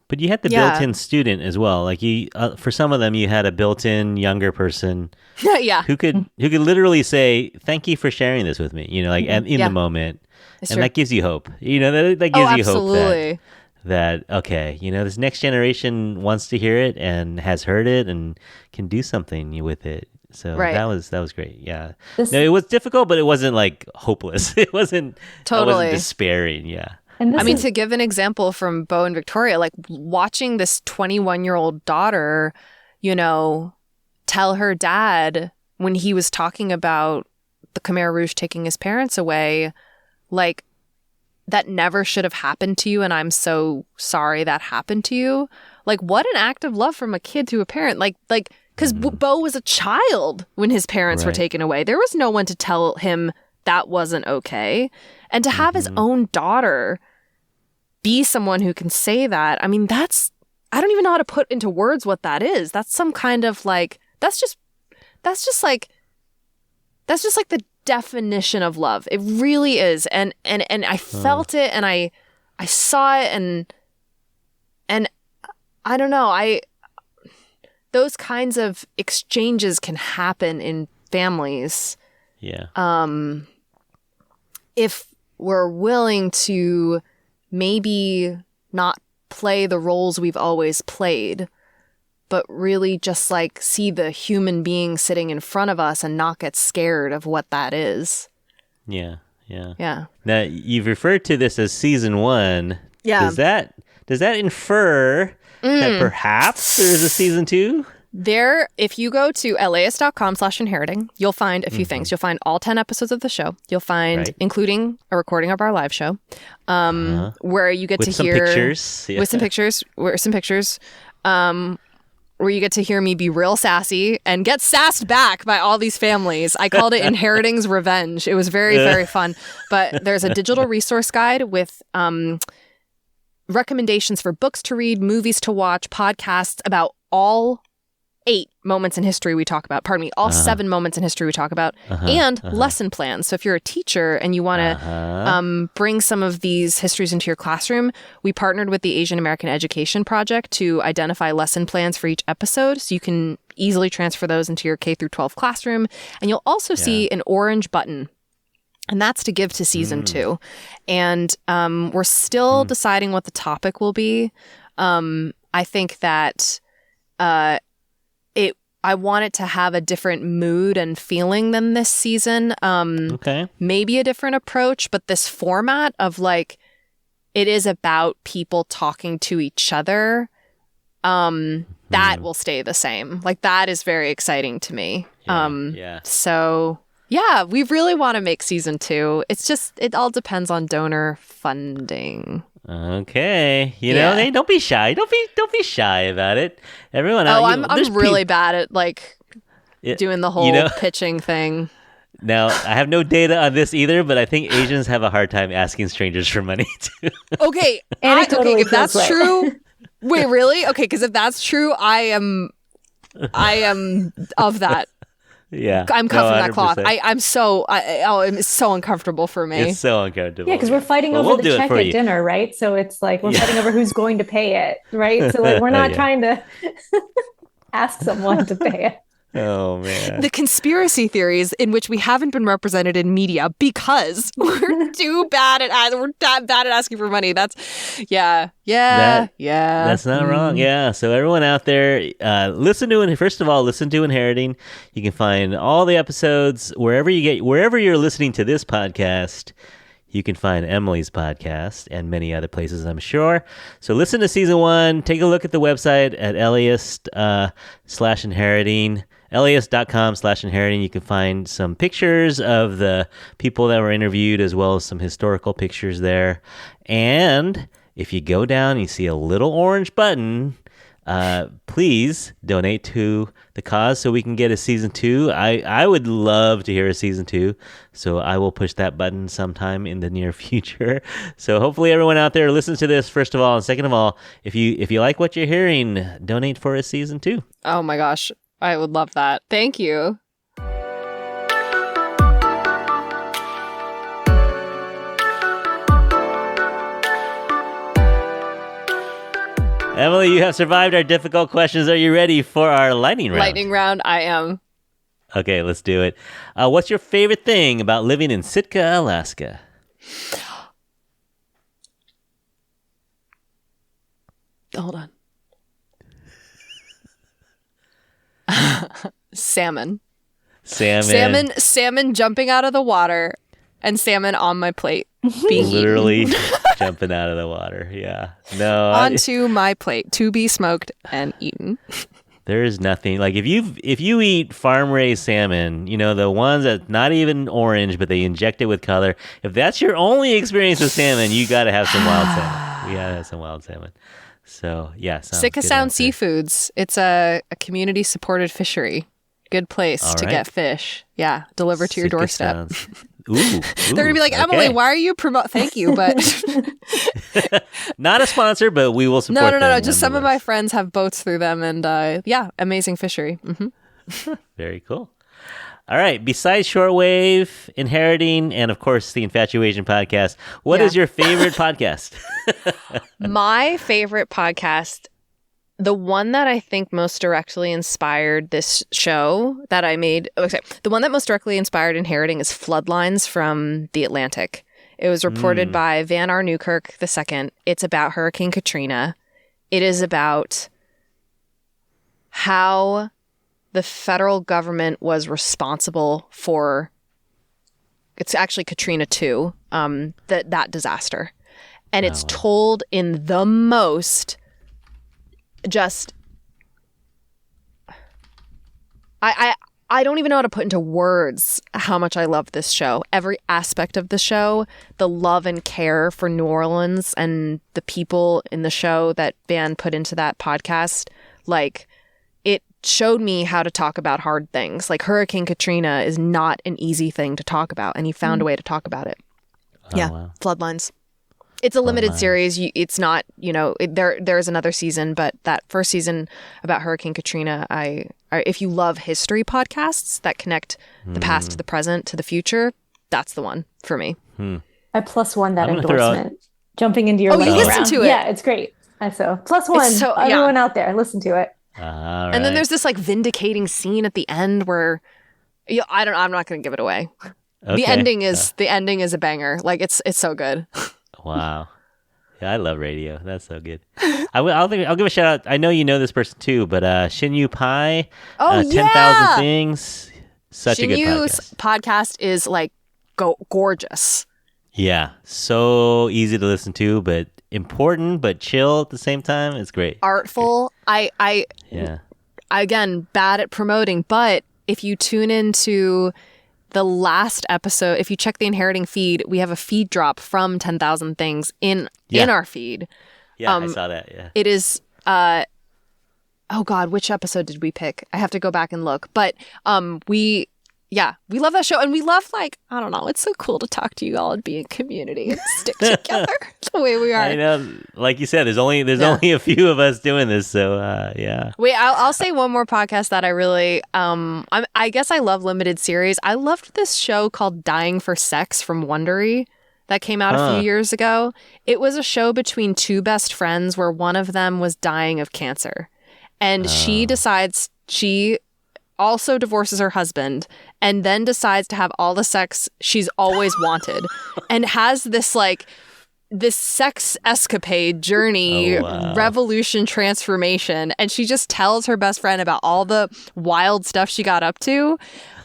but you had the built-in student as well. Like, you for some of them you had a built-in younger person who could literally say, thank you for sharing this with me, you know, like in the moment. It's and true. that gives you hope, you know, that gives you absolutely. hope that okay, you know, this next generation wants to hear it and has heard it and can do something with it. So that was great. Yeah. No, it was difficult, but it wasn't like hopeless. It wasn't totally despairing. Yeah. And I mean, to give an example from Bo and Victoria, like watching this 21-year-old daughter, you know, tell her dad when he was talking about the Khmer Rouge taking his parents away, like, that never should have happened to you, and I'm so sorry that happened to you. Like, what an act of love from a kid to a parent. Like, because Bo was a child when his parents were taken away. There was no one to tell him that wasn't okay. And to have his own daughter be someone who can say that, I mean, I don't even know how to put into words what that is. That's some kind of like, that's just like the definition of love. It really is. And I felt it, and I saw it, and I don't know, those kinds of exchanges can happen in families. Yeah. If we're willing to maybe not play the roles we've always played, but really just like see the human being sitting in front of us and not get scared of what that is. Yeah. Now, you've referred to this as season 1. Yeah. Does that infer that perhaps there's a season 2? There, if you go to LAist.com/inheriting, you'll find a few things. You'll find all 10 episodes of the show. You'll find, including a recording of our live show, where you get to hear pictures. Yeah. with some pictures, where you get to hear me be real sassy and get sassed back by all these families. I called it Inheriting's Revenge. It was very, very fun. But there's a digital resource guide with recommendations for books to read, movies to watch, podcasts about all 8 moments in history we talk about. Pardon me, all 7 moments in history we talk about, and lesson plans. So if you're a teacher and you want to bring some of these histories into your classroom, we partnered with the Asian American Education Project to identify lesson plans for each episode, so you can easily transfer those into your K through 12 classroom. And you'll also see an orange button, and that's to give to season 2. And we're still deciding what the topic will be. I think that I want it to have a different mood and feeling than this season. Maybe a different approach, but this format of like, it is about people talking to each other. That will stay the same. Like, that is very exciting to me. So Yeah, we really want to make season 2. It's just, it all depends on donor funding. Okay. You know, hey, don't be shy. Don't be shy about it. Everyone out. I'm really bad at doing the whole pitching thing. Now, I have no data on this either, but I think Asians have a hard time asking strangers for money too. Okay. If that's true. Wait, really? Okay, because if that's true, I am of that. Yeah, I'm cut from that cloth. It's so uncomfortable for me. It's so uncomfortable. Yeah, because we're fighting over the check at dinner, right? So it's like we're fighting over who's going to pay it, right? So like we're not trying to ask someone to pay it. Oh man. The conspiracy theories in which we haven't been represented in media because we're too bad at asking for money. That's That's not wrong. Yeah. So everyone out there, listen to Inheriting. You can find all the episodes wherever you're listening to this podcast. You can find Emily's podcast and many other places, I'm sure. So listen to season 1. Take a look at the website at LAist /inheriting. LAist.com/inheriting. You can find some pictures of the people that were interviewed as well as some historical pictures there. And if you go down and you see a little orange button, please donate to the cause so we can get a season 2. I would love to hear a season 2, so I will push that button sometime in the near future. So hopefully everyone out there listens to this, first of all, and second of all, if you like what you're hearing, donate for a season 2. Oh my gosh, I would love that. Thank you. Emily, you have survived our difficult questions. Are you ready for our lightning round? Lightning round, I am. Okay, let's do it. What's your favorite thing about living in Sitka, Alaska? Hold on. Salmon jumping out of the water and salmon on my plate being literally jumping out of the water. Yeah. No. Onto my plate to be smoked and eaten. There is nothing like if you eat farm raised salmon, you know, the ones that not even orange but they inject it with color. If that's your only experience with salmon, you got to have some wild salmon. We got to have some wild salmon. So, yeah. Sitka Sound Seafoods. It's a community supported fishery. Good place to get fish. Yeah, delivered to your doorstep. Ooh, they're going to be like, Emily, why are you Thank you, but... Not a sponsor, but we will support them. No. Just some of my friends have boats through them and amazing fishery. Mm-hmm. Very cool. All right. Besides Shortwave, Inheriting, and of course the Infatuasian podcast, what is your favorite podcast? My favorite podcast, the one that I think most directly inspired this show that I made, the one that most directly inspired Inheriting is Floodlines from The Atlantic. It was reported by Van R. Newkirk II. It's about Hurricane Katrina. It is about how the federal government was responsible for, it's actually Katrina 2, that disaster. And it's told in the most just, I don't even know how to put into words how much I love this show. Every aspect of the show, the love and care for New Orleans and the people in the show that Van put into that podcast, like, it showed me how to talk about hard things. Like Hurricane Katrina is not an easy thing to talk about, and he found a way to talk about it. Floodlines. It's a limited series. It's not, there's another season, but that first season about Hurricane Katrina, if you love history podcasts that connect the past to the present to the future, that's the one for me. I +1 that endorsement. Jumping into your you listen to it. Yeah, it's great. So +1, everyone out there, listen to it. All right. And then there's this like vindicating scene at the end where I'm not going to give it away. Okay. The ending is a banger. Like it's so good. Wow. Yeah, I love radio. That's so good. I'll give a shout out. I know you know this person too, but Shinyu Pai. 10,000 Things. Such a good podcast. Podcast is like gorgeous. Yeah, so easy to listen to, but important, but chill at the same time. It's great. Artful. Again, bad at promoting, but if you tune into the last episode, if you check the Inheriting feed, we have a feed drop from 10,000 Things in our feed. Yeah, I saw that. Yeah. It is, oh God, which episode did we pick? I have to go back and look. But we love that show. And we love, like, I don't know, it's so cool to talk to you all and be in community and stick together the way we are. I know. Like you said, there's only a few of us doing this. So, yeah. Wait, I'll say one more podcast that I really, I guess I love limited series. I loved this show called Dying for Sex from Wondery that came out a few years ago. It was a show between two best friends where one of them was dying of cancer. And she decides she also divorces her husband and then decides to have all the sex she's always wanted and has this sex escapade journey, revolution, transformation. And she just tells her best friend about all the wild stuff she got up to.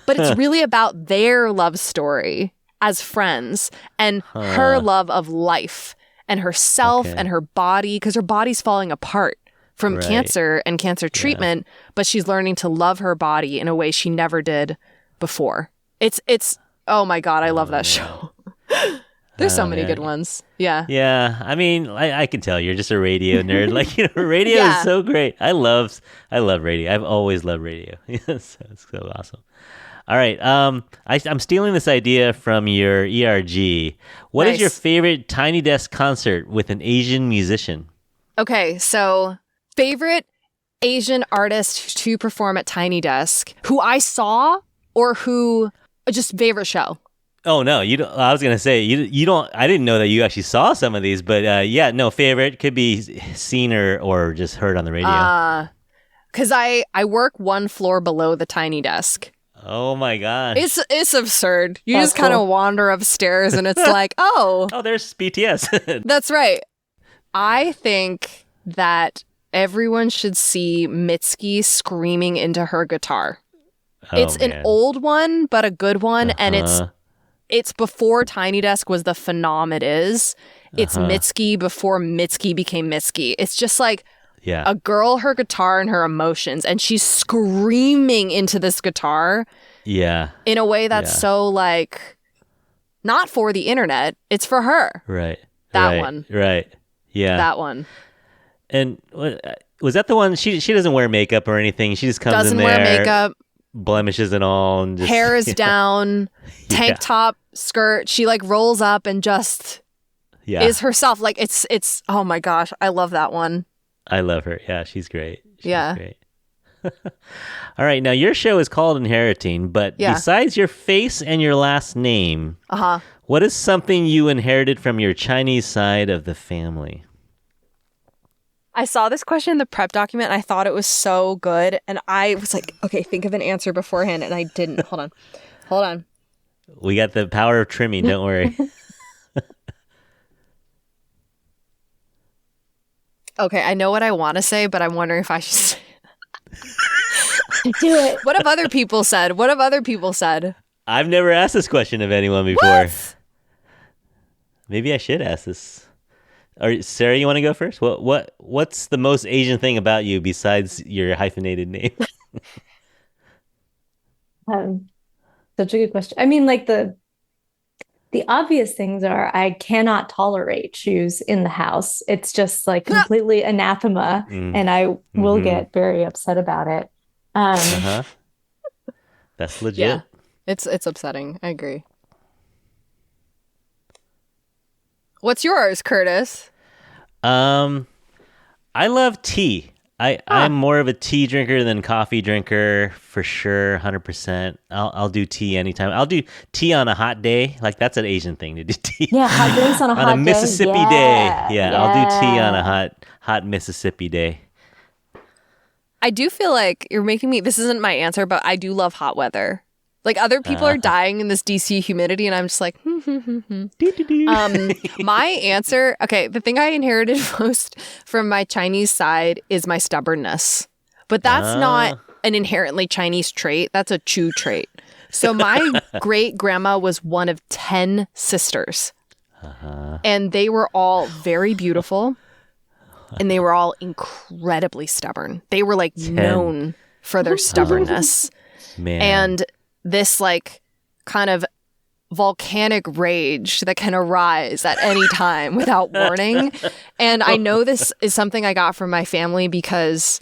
But it's really about their love story as friends and her love of life and herself and her body, because her body's falling apart from cancer and cancer treatment, but she's learning to love her body in a way she never did before. It's oh my God, I love that show. There's so many good ones. Yeah. Yeah. I mean, I can tell you're just a radio nerd. Like, radio is so great. I love radio. I've always loved radio. It's so awesome. All right. I'm stealing this idea from your ERG. What is your favorite Tiny Desk concert with an Asian musician? Okay, so favorite Asian artist to perform at Tiny Desk, who I saw or who just favorite show? Oh, no, you don't. I was going to say, you don't. I didn't know that you actually saw some of these, but favorite could be seen or just heard on the radio. Because I work one floor below the Tiny Desk. Oh my gosh. It's absurd. You just kind of wander upstairs and it's like, oh, there's BTS. That's right. I think that everyone should see Mitski screaming into her guitar. It's an old one, but a good one. And it's before Tiny Desk was the phenom it is. It's Mitski before Mitski became Mitski. It's just like a girl, her guitar, and her emotions. And she's screaming into this guitar. Yeah. In a way that's so like, not for the internet. It's for her. Right. That one. Right. Yeah. That one. And was that the one? She doesn't wear makeup or anything. She just comes in there. Doesn't wear makeup. Blemishes and all. And just, hair is down. Tank top, skirt. She like rolls up and just is herself. Like it's. Oh my gosh, I love that one. I love her. Yeah, she's great. She's great. All right, now your show is called Inheriting, but besides your face and your last name, what is something you inherited from your Chinese side of the family? I saw this question in the prep document and I thought it was so good. And I was like, okay, think of an answer beforehand. And I didn't. Hold on. We got the power of trimming. Don't worry. Okay, I know what I want to say, but I'm wondering if I should say it. Do it. What have other people said? I've never asked this question of anyone before. What? Maybe I should ask this. Or Sarah, you want to go first? What's the most Asian thing about you besides your hyphenated name? Such a good question. I mean, like the obvious things are I cannot tolerate shoes in the house. It's just like completely anathema, and I will get very upset about it. That's legit. Yeah, it's upsetting. I agree. What's yours, Curtis? I love tea. I'm more of a tea drinker than coffee drinker for sure, 100%. I'll do tea anytime. I'll do tea on a hot day. Like that's an Asian thing to do tea. Yeah, hot days on a hot day. On a Mississippi day. Yeah, I'll do tea on a hot Mississippi day. I do feel like you're making me, this isn't my answer, but I do love hot weather. Like other people are dying in this DC humidity and I'm just like, my answer, okay, the thing I inherited most from my Chinese side is my stubbornness. But that's not an inherently Chinese trait. That's a Chu trait. So my great grandma was one of 10 sisters. And they were all very beautiful. And they were all incredibly stubborn. They were like 10. Known for their stubbornness. Man. And this like kind of volcanic rage that can arise at any time without warning. And I know this is something I got from my family because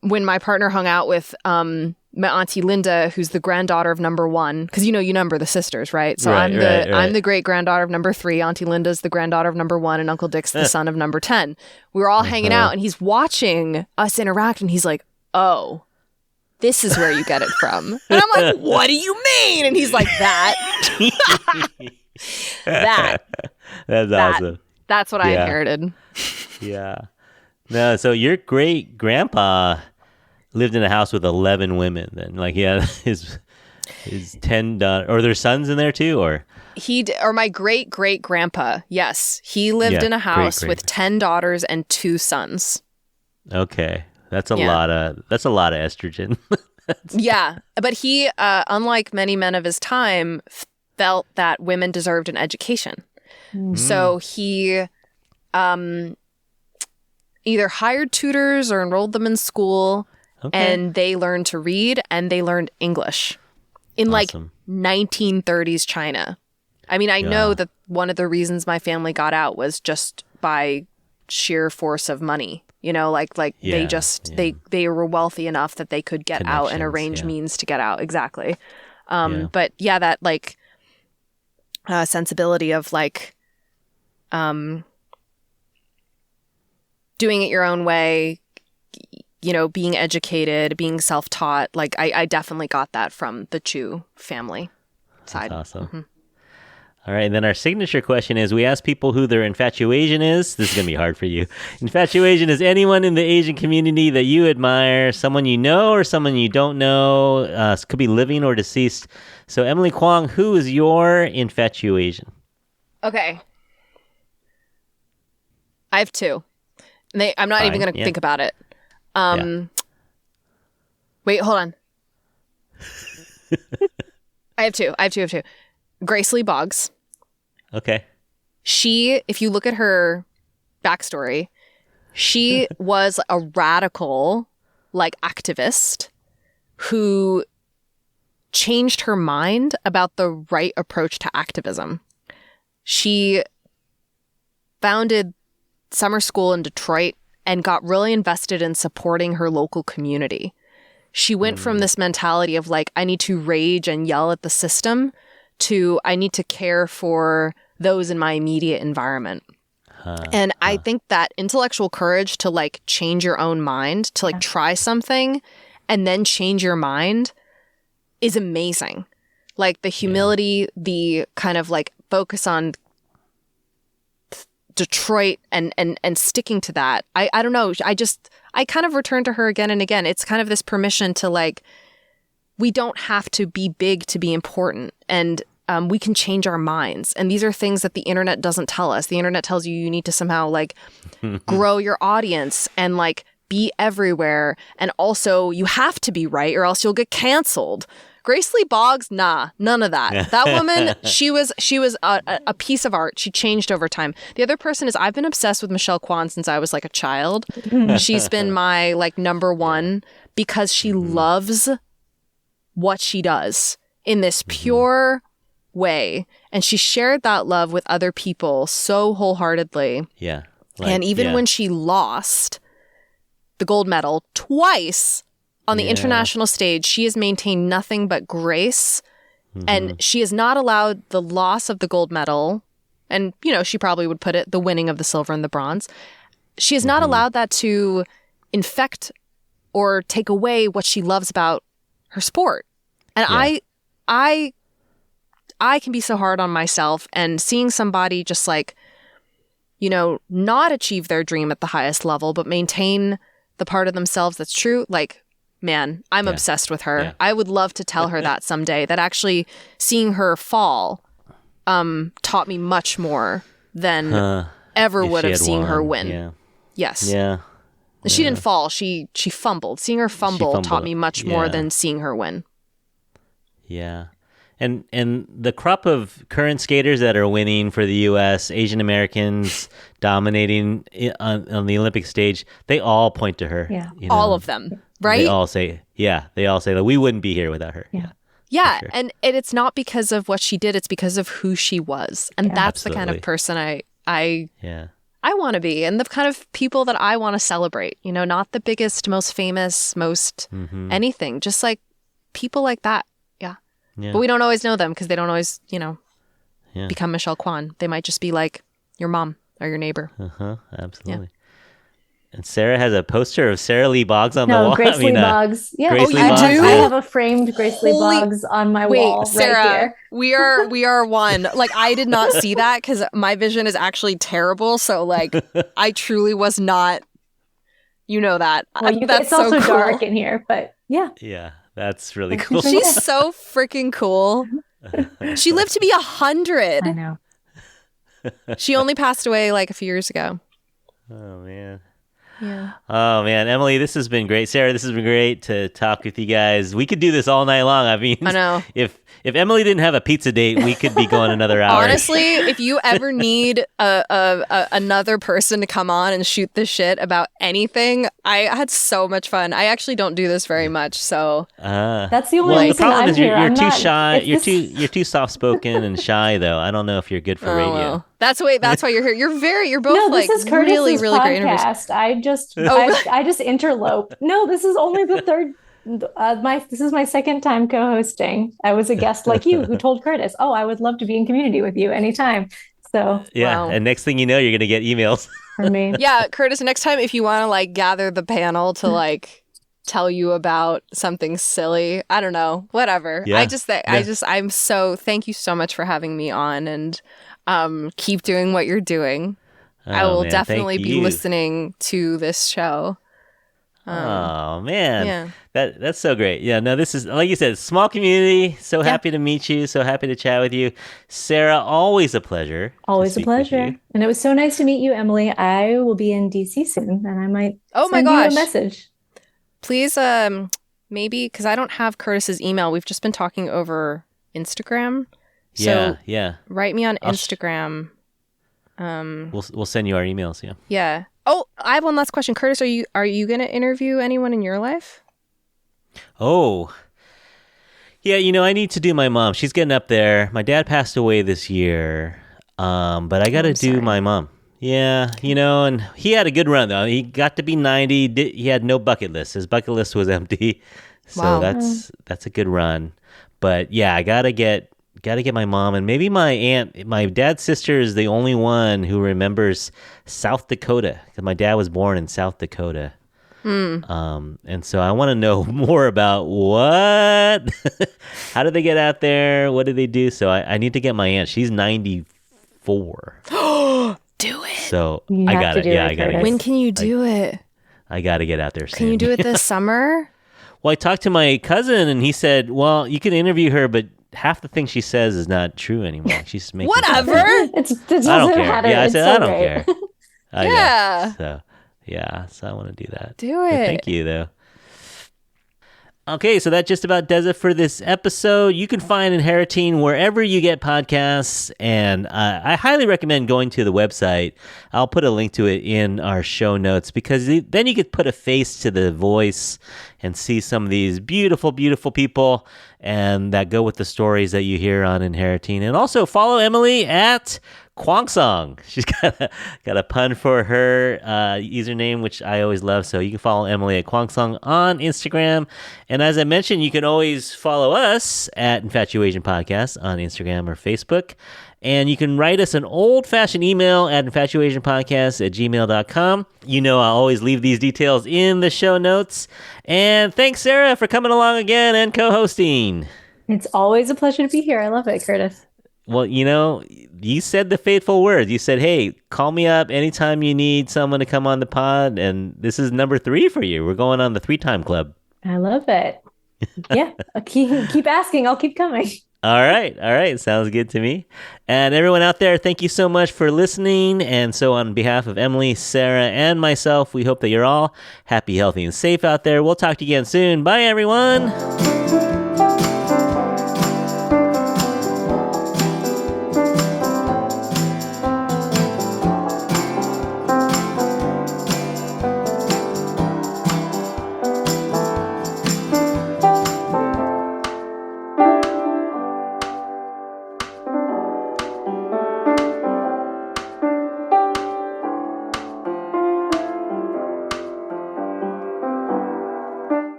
when my partner hung out with my auntie Linda, who's the granddaughter of number 1, because you number the sisters, right? So I'm the great granddaughter of number 3. Auntie Linda's the granddaughter of number 1, and Uncle Dick's the son of number 10. We were all hanging out, and he's watching us interact, and he's like, "Oh, this is where you get it from." And I'm like, "What do you mean?" And he's like, "That." That's awesome. That's what I inherited. Yeah. No, so your great grandpa lived in a house with 11 women then. Like, his 10 or their sons in there too, or my great grandpa. Yes, he lived in a house with 10 daughters and 2 sons. Okay. That's a lot of estrogen. Yeah, but he, unlike many men of his time, felt that women deserved an education. So he either hired tutors or enrolled them in school, and they learned to read and they learned English in like 1930s China. I mean, I know that one of the reasons my family got out was just by sheer force of money. They were wealthy enough that they could get out and arrange means to get out. Exactly. But that like sensibility of like doing it your own way, being educated, being self-taught. Like I definitely got that from the Chu family side. That's awesome. Mm-hmm. All right, and then our signature question is, we ask people who their infatuation is. This is going to be hard for you. Infatuation is anyone in the Asian community that you admire, someone you know or someone you don't know, could be living or deceased. So Emily Kwong, who is your infatuation? Okay. I have 2. I'm not even going to think about it. Wait, hold on. I have two. Grace Lee Boggs. Okay. She, if you look at her backstory, she was a radical, like, activist who changed her mind about the right approach to activism. She founded summer school in Detroit and got really invested in supporting her local community. She went from this mentality of like, I need to rage and yell at the system to I need to care for those in my immediate environment. And I think that intellectual courage to like change your own mind, to like try something and then change your mind is amazing. Like the humility, the kind of like focus on Detroit and sticking to that. I don't know. I kind of return to her again and again. It's kind of this permission to like, we don't have to be big to be important, and we can change our minds. And these are things that the internet doesn't tell us. The internet tells you need to somehow like grow your audience and like be everywhere. And also you have to be right or else you'll get canceled. Grace Lee Boggs, nah, none of that. That woman, she was a piece of art. She changed over time. The other person is I've been obsessed with Michelle Kwan since I was like a child. She's been my like number one because she loves what she does in this pure way. And she shared that love with other people so wholeheartedly. Yeah. And even when she lost the gold medal twice on the international stage, she has maintained nothing but grace. And she has not allowed the loss of the gold medal, and, you know, she probably would put it, the winning of the silver and the bronze. She has not allowed that to infect or take away what she loves about her sport. And I can be so hard on myself, and seeing somebody just like, you know, not achieve their dream at the highest level, but maintain the part of themselves that's true. Like, man, I'm obsessed with her. I would love to tell her that someday, that actually seeing her fall taught me much more than ever would have seen her win. Yeah. Yes. Yeah. She didn't fall. She fumbled. Seeing her fumble taught me much more than seeing her win. Yeah. And the crop of current skaters that are winning for the U.S., Asian Americans dominating on the Olympic stage, they all point to her. Yeah. You know? All of them, right? They all say that we wouldn't be here without her. Yeah. Yeah, sure. and it's not because of what she did, it's because of who she was. And that's the kind of person I want to be, and the kind of people that I want to celebrate, you know, not the biggest, most famous, most anything, just like people like that. Yeah. But we don't always know them because they don't always, you know, become Michelle Kwong. They might just be like your mom or your neighbor. Absolutely. Yeah. And Sarah has a poster of Sarah Lee Boggs on the wall. Grace Lee Boggs. Yeah. Grace Lee you Boggs. do? I have a framed Grace Lee Boggs on my wall Sarah, right here. we are one. Like, I did not see that because my vision is actually terrible. So, like, I truly was not. You know that. Well, that's it's also so cool. dark in here, but yeah. Yeah, that's really cool. She's so freaking cool. She lived to be 100. I know. She only passed away like a few years ago. Oh, man. Yeah. Oh, man. Emily, this has been great. Sarah, this has been great to talk with you guys. We could do this all night long. I mean, I know. If Emily didn't have a pizza date, we could be going another hour. Honestly, if you ever need another person to come on and shoot the shit about anything, I had so much fun. I actually don't do this very much, so that's the only reason I'm here. You're too shy. You're too soft spoken and shy, though. I don't know if you're good for radio. Well. That's why you're here. You're both no, like this is really, really great interviews. Podcast. I just interlope. No, this is only the third. This is my second time co-hosting. I was a guest like you who told Curtis, "Oh, I would love to be in community with you anytime." So yeah, and next thing you know, you're gonna get emails from me. Yeah, Curtis. Next time, if you want to like gather the panel to like tell you about something silly, I don't know, whatever. Yeah. I'm so thank you so much for having me on, and keep doing what you're doing. I will definitely be listening to this show. Oh man, that's so great. Yeah, no, this is, like you said, small community. So happy to meet you. So happy to chat with you, Sarah. Always a pleasure. Always a pleasure. And it was so nice to meet you, Emily. I will be in DC soon, and I might send you a message. Please, maybe, because I don't have Curtis's email. We've just been talking over Instagram. So write me on Instagram. We'll send you our emails. Yeah. Yeah. Oh, I have one last question. Curtis, are you going to interview anyone in your life? Oh, yeah. You know, I need to do my mom. She's getting up there. My dad passed away this year, but I got to do my mom. Yeah, you know, and he had a good run though. He got to be 90. He had no bucket list. His bucket list was empty. So that's a good run. But yeah, I gotta get my mom, and maybe my aunt. My dad's sister is the only one who remembers South Dakota, because my dad was born in South Dakota. And so I want to know more about what, how did they get out there? What did they do? So I need to get my aunt. She's 94. Do it. So I got it. Yeah, I got it. When can you do it? I got to get out there soon. Can you do it this summer? Well, I talked to my cousin, and he said, well, you can interview her, but half the things she says is not true anymore. She's making whatever. I don't care. Yeah, I said I don't care. So I want to do that. Do it. But thank you, though. Okay, so that just about does it for this episode. You can find Inheriting wherever you get podcasts, and I highly recommend going to the website. I'll put a link to it in our show notes, because then you could put a face to the voice and see some of these beautiful, beautiful people and that go with the stories that you hear on Inheriting. And also follow Emily at Kwong Song. She's got a pun for her username, which I always love. So you can follow Emily at Kwong Song on Instagram. And as I mentioned, you can always follow us at Infatuasian Podcast on Instagram or Facebook. And you can write us an old-fashioned email at infatuasianpodcast@gmail.com. You know, I'll always leave these details in the show notes. And thanks, Sarah, for coming along again and co-hosting. It's always a pleasure to be here. I love it, Curtis. Well, you know, you said the fateful words. You said, hey, call me up anytime you need someone to come on the pod. And this is number 3 for you. We're going on the 3-time club. I love it. Yeah, keep asking. I'll keep coming. All right. Sounds good to me. And everyone out there, thank you so much for listening. And so on behalf of Emily, Sarah, and myself, we hope that you're all happy, healthy, and safe out there. We'll talk to you again soon. Bye, everyone.